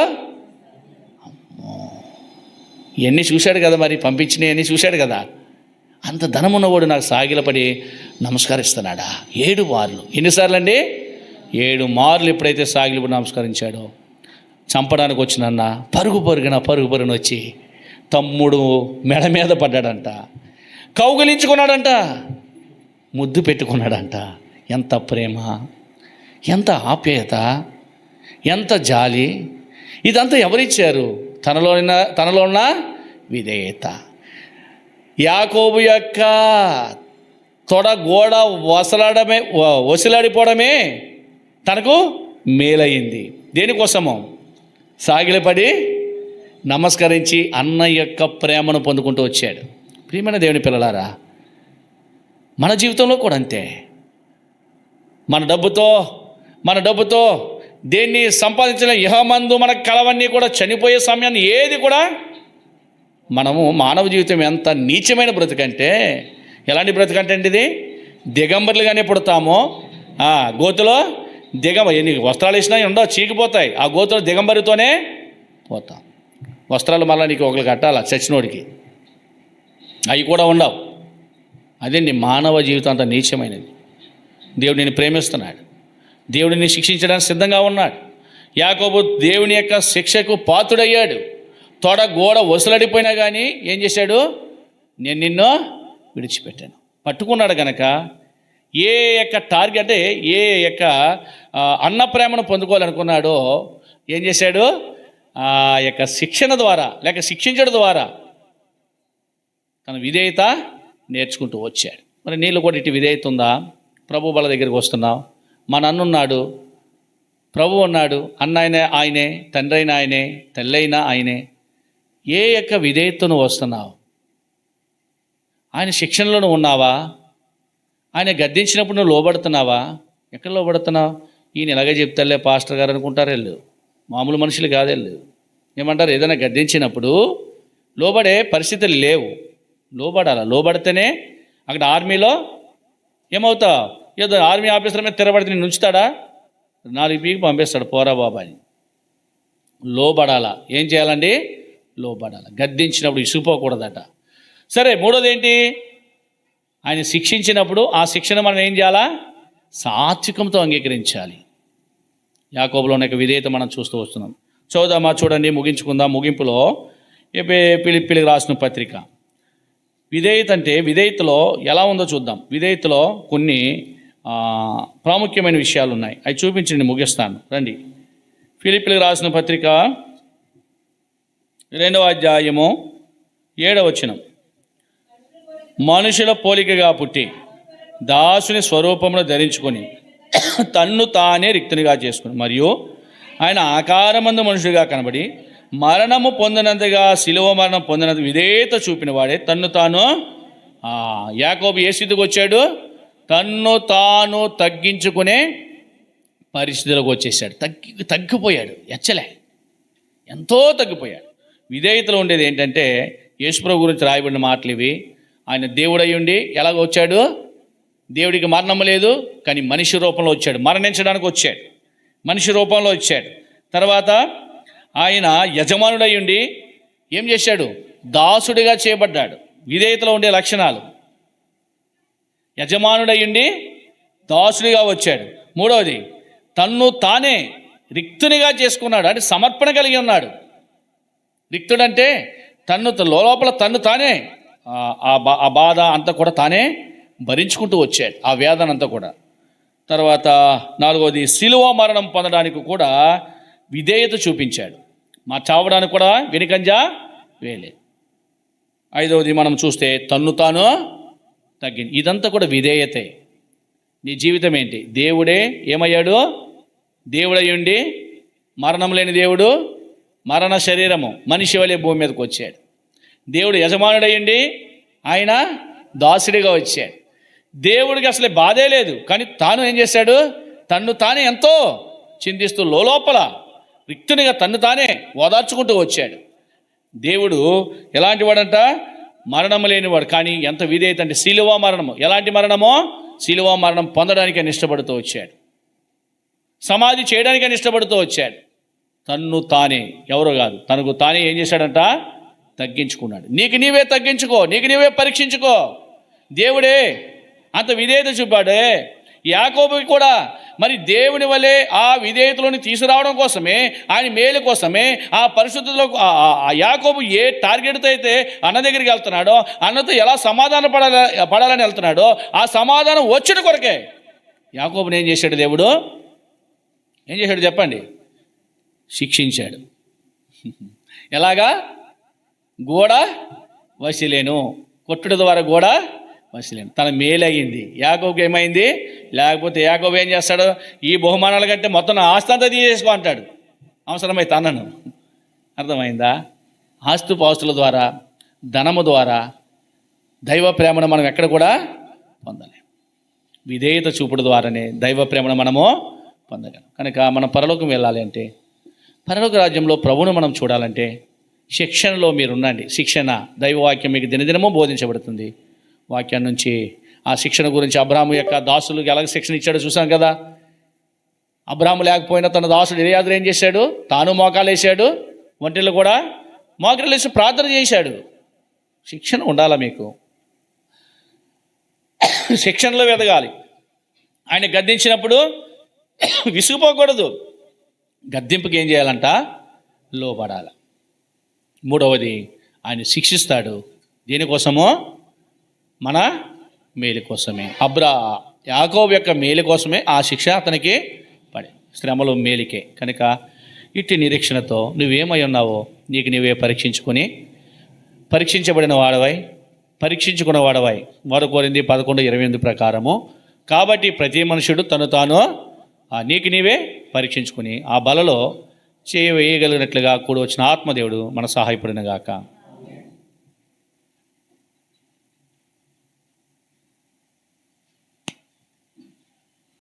ఇవన్నీ చూశాడు కదా, మరి పంపించినవన్నీ చూశాడు కదా. అంత ధనమున్నవాడు నాకు సాగిలపడి నమస్కరిస్తున్నాడా? 7 మార్లు. ఎన్నిసార్లు అండి? 7 మార్లు ఎప్పుడైతే సాగిలపడి నమస్కరించాడో, చంపడానికి వచ్చినన్న పరుగు పరుగున వచ్చి తమ్ముడు మెడ మీద పడ్డాడంట, కౌగిలించుకున్నాడంట, ముద్దు పెట్టుకున్నాడంట. ఎంత ప్రేమ, ఎంత ఆప్యాయత, ఎంత జాలి! ఇదంతా ఎవరిచ్చారు? తనలో ఉన్న విధేయత. యాకోబు యొక్క తొడ గోడ వసిలాడిపోవడమే తనకు మేలయింది. దేనికోసమో? సాగిలపడి నమస్కరించి అన్న యొక్క ప్రేమను పొందుకుంటూ వచ్చాడు. ప్రియమైన దేవుని పిల్లలారా, మన జీవితంలో కూడా అంతే. మన డబ్బుతో దేన్ని సంపాదించిన ఇహమందు మనకు కలవన్నీ కూడా చనిపోయే సమయాన్ని ఏది కూడా మనము మానవ జీవితం ఎంత నీచమైన బ్రతుకంటే, ఎలాంటి బ్రతుకంటే అండి ఇది? దిగంబరులుగానే పుడతామో, గోతులో ఎన్ని వస్త్రాలు వేసినా ఉండవు, చీకిపోతాయి. ఆ గోతులో దిగంబరితోనే పోతాం. వస్త్రాలు మళ్ళీ నీకు ఒకరు కట్టాలా చచ్చినోడికి, అవి కూడా ఉండవు. అదేండి మానవ జీవితం అంత నీచమైనది. దేవుడు నిన్ను ప్రేమిస్తున్నాడు, దేవుడిని శిక్షించడానికి సిద్ధంగా ఉన్నాడు. యాకోబు దేవుని యొక్క శిక్షకు పాత్రుడయ్యాడు. తొడ గోడ వసలడిపోయినా కానీ ఏం చేశాడు? నేను నిన్ను విడిచిపెట్టాను. పట్టుకున్నాడు కనుక ఏ యొక్క టార్గెట్ అంటే ఏ యొక్క అన్న ప్రేమను పొందుకోవాలనుకున్నాడో ఏం చేశాడు? ఆ యొక్క శిక్షణ ద్వారా లేక శిక్షించడం ద్వారా తన విధేయత నేర్చుకుంటూ వచ్చాడు. మరి నీళ్ళు కూడా ఇటు విధేయత ఉందా? ప్రభు బల దగ్గరికి వస్తున్నావు, మన అన్నున్నాడు, ప్రభు ఉన్నాడు, అన్న ఆయనే, తండ్రి అయినా ఆయనే, తల్లి అయినా ఆయనే. ఏ యొక్క విధేయతను వస్తున్నావు? ఆయన శిక్షణలో ఉన్నావా? ఆయన గద్దించినప్పుడు నువ్వు లోబడుతున్నావా? ఎక్కడ లోబడుతున్నావు? ఈయన ఇలాగే చెప్తారులే పాస్టర్ గారు అనుకుంటారు. వెళ్ళు, మామూలు మనుషులు కాదు. వెళ్ళు ఏమంటారు? ఏదైనా గద్దించినప్పుడు లోబడే పరిస్థితులు లేవు. లోబడితేనే అక్కడ ఆర్మీలో ఏమవుతావు? ఏదో ఆర్మీ ఆఫీసర్ మీద తిరబడితే నేను ఉంచుతాడా? 4 పీకి పంపిస్తాడు, పోరా బాబా అని. లోబడాలా. ఏం చేయాలండి? లోబడాలి. గద్దించినప్పుడు ఇసుకుపోకూడదట. సరే, మూడోది ఏంటి? ఆయన శిక్షించినప్పుడు ఆ శిక్షణ మనం ఏం చేయాలా? సాత్వికంతో అంగీకరించాలి. యాకోబులో ఉన్న విధేయత మనం చూస్తూ వస్తున్నాం. చూడండి, ముగించుకుందాం. ముగింపులో ఫిలిప్పీలకు రాసిన పత్రిక విధేయత అంటే విధేయతలో ఎలా ఉందో చూద్దాం. విధేయతలో కొన్ని ప్రాముఖ్యమైన విషయాలు ఉన్నాయి, అవి చూపించండి, ముగిస్తాను. రండి, ఫిలిప్పీలకు రాసిన పత్రిక 2వ అధ్యాయము 7వ వచనం. మనుషుల పోలికగా పుట్టి దాసుని స్వరూపమును ధరించుకొని తన్ను తానే రిక్తునిగా చేసుకుని మరియు ఆయన ఆకారమందు మనుషుడిగా కనబడి మరణము పొందినంతగా శిలువ మరణం పొందినంత విధేయత చూపిన వాడే తన్ను తాను. యాకోబు ఏ స్థితికి వచ్చాడు? తన్ను తాను తగ్గించుకునే పరిస్థితిలోకి వచ్చేసాడు. తగ్గిపోయాడు. ఎంతో తగ్గిపోయాడు. విధేయతలో ఉండేది ఏంటంటే యేసుప్రభు గురించి రాయబడిన మాటలు ఇవి. ఆయన దేవుడై ఉండి ఎలాగ వచ్చాడు? దేవుడికి మరణం లేదు, కానీ మనిషి రూపంలో వచ్చాడు. మరణించడానికి వచ్చాడు, మనిషి రూపంలో వచ్చాడు. తర్వాత ఆయన యజమానుడై ఉండి ఏం చేశాడు? దాసుడిగా చేయబడ్డాడు. విధేయతలో ఉండే లక్షణాలు. యజమానుడై ఉండి దాసుడిగా వచ్చాడు. మూడవది, తన్ను తానే రిక్తునిగా చేసుకున్నాడు, అంటే సమర్పణ కలిగి ఉన్నాడు. రిక్తుడంటే లోపల తన్ను తానే ఆ బాధ అంతా కూడా తానే భరించుకుంటూ వచ్చాడు, ఆ వేదన అంతా కూడా. తర్వాత నాలుగవది, శిలువ మరణం పొందడానికి కూడా విధేయత చూపించాడు. మా చావడానికి కూడా వెనుకంజా వేయలేదు. ఐదవది మనం చూస్తే తన్ను తాను తగ్గింది. ఇదంతా కూడా విధేయతే. నీ జీవితం ఏంటి? దేవుడే ఏమయ్యాడు? దేవుడై ఉండి మరణం లేని దేవుడు మరణ శరీరము మనిషి వలె భూమి మీదకి వచ్చాడు. దేవుడు యజమానుడయ్యండి ఆయన దాసుడిగా వచ్చాడు. దేవుడికి అసలు బాధే లేదు, కానీ తాను ఏం చేశాడు? తన్ను తానే ఎంతో చిందిస్తూ లోపల రిక్తునిగా తన్ను తానే ఓదార్చుకుంటూ వచ్చాడు. దేవుడు ఎలాంటి వాడంట? మరణము లేనివాడు, కానీ ఎంత విధేయత అంటే శిలువ మరణము. ఎలాంటి మరణమో? శిలువ మరణం పొందడానికి ఆయన ఇష్టపడుతూ వచ్చాడు. సమాధి చేయడానికి ఆయన ఇష్టపడుతూ వచ్చాడు. తన్ను తానే, ఎవరో కాదు, తనకు తానే ఏం చేశాడంట? తగ్గించుకున్నాడు. నీకు నీవే తగ్గించుకో, నీకు నీవే పరీక్షించుకో. దేవుడే అంత విధేయత చూపాడే. యాకోబుకి కూడా మరి దేవుని వలె ఆ విధేయతలోని తీసుకురావడం కోసమే, ఆయన మేలు కోసమే, ఆ పరిశుద్ధతలో ఆ యాకోబు ఏ టార్గెట్తో అయితే అన్న దగ్గరికి వెళ్తున్నాడో, అన్నతో ఎలా సమాధానం పడాలని వెళ్తున్నాడో, ఆ సమాధానం వచ్చిన కొరకే యాకోబుని ఏం చేశాడు దేవుడు? ఏం చేశాడు చెప్పండి? శిక్షించాడు. ఎలాగా? గోడ వసిలేను, కొట్టుడు ద్వారా గోడ వసిలేను. తన మేలయ్యింది. యాకోబుకి ఏమైంది? లేకపోతే యాకోబు ఏం చేస్తాడు? ఈ బహుమానాల కంటే మొత్తం నా ఆస్తి అంతా తీసేసుకో అంటాడు. అవసరమైతే అన్నను. అర్థమైందా? ఆస్తుపాస్తుల ద్వారా, ధనము ద్వారా దైవ ప్రేమను మనం ఎక్కడ కూడా పొందలేం. విధేయత చూపుడు ద్వారానే దైవ ప్రేమను మనము పొందగలం. కనుక మనం పరలోకం వెళ్ళాలి అంటే, పరలోక రాజ్యంలో ప్రభువును మనం చూడాలంటే శిక్షణలో మీరు ఉండండి. శిక్షణ, దైవవాక్యం మీకు దినదినము బోధించబడుతుంది. వాక్యం నుంచి ఆ శిక్షణ గురించి అబ్రాహాము యొక్క దాసులకు ఎలాగ శిక్షణ ఇచ్చాడో చూసాం కదా. అబ్రాహాము లేకపోయినా తన దాసుడు ఎలియాజరు ఏం చేశాడు? తాను మోకాలు వేసాడు, ఒంటిలో కూడా మోకాలు వేసి ప్రార్థన చేశాడు. శిక్షణ ఉండాలా మీకు? శిక్షణలో ఎదగాలి. ఆయన గద్దించినప్పుడు విసుగుపోకూడదు. గద్దింపుకి ఏం చేయాలంట? లోబడాలి. మూడవది, ఆయన శిక్షిస్తాడు. దేనికోసమో? మన మేలు కోసమే. యాకోబు యొక్క మేలు కోసమే ఆ శిక్ష అతనికి పడే. శ్రమలు మేలుకే. కనుక ఇట్టి నిరీక్షణతో నువ్వేమై ఉన్నావో నీకు నీవే పరీక్షించబడిన వాడవై, పరీక్షించుకున్న వాడవై. 1 కొరింథీ 11:28 ప్రకారము. కాబట్టి ప్రతి మనుషుడు తను తాను నీకు నీవే పరీక్షించుకుని ఆ బలలో చేయగలిగినట్లుగా కూడి వచ్చిన ఆత్మదేవుడు మన సహాయపడిన గాక.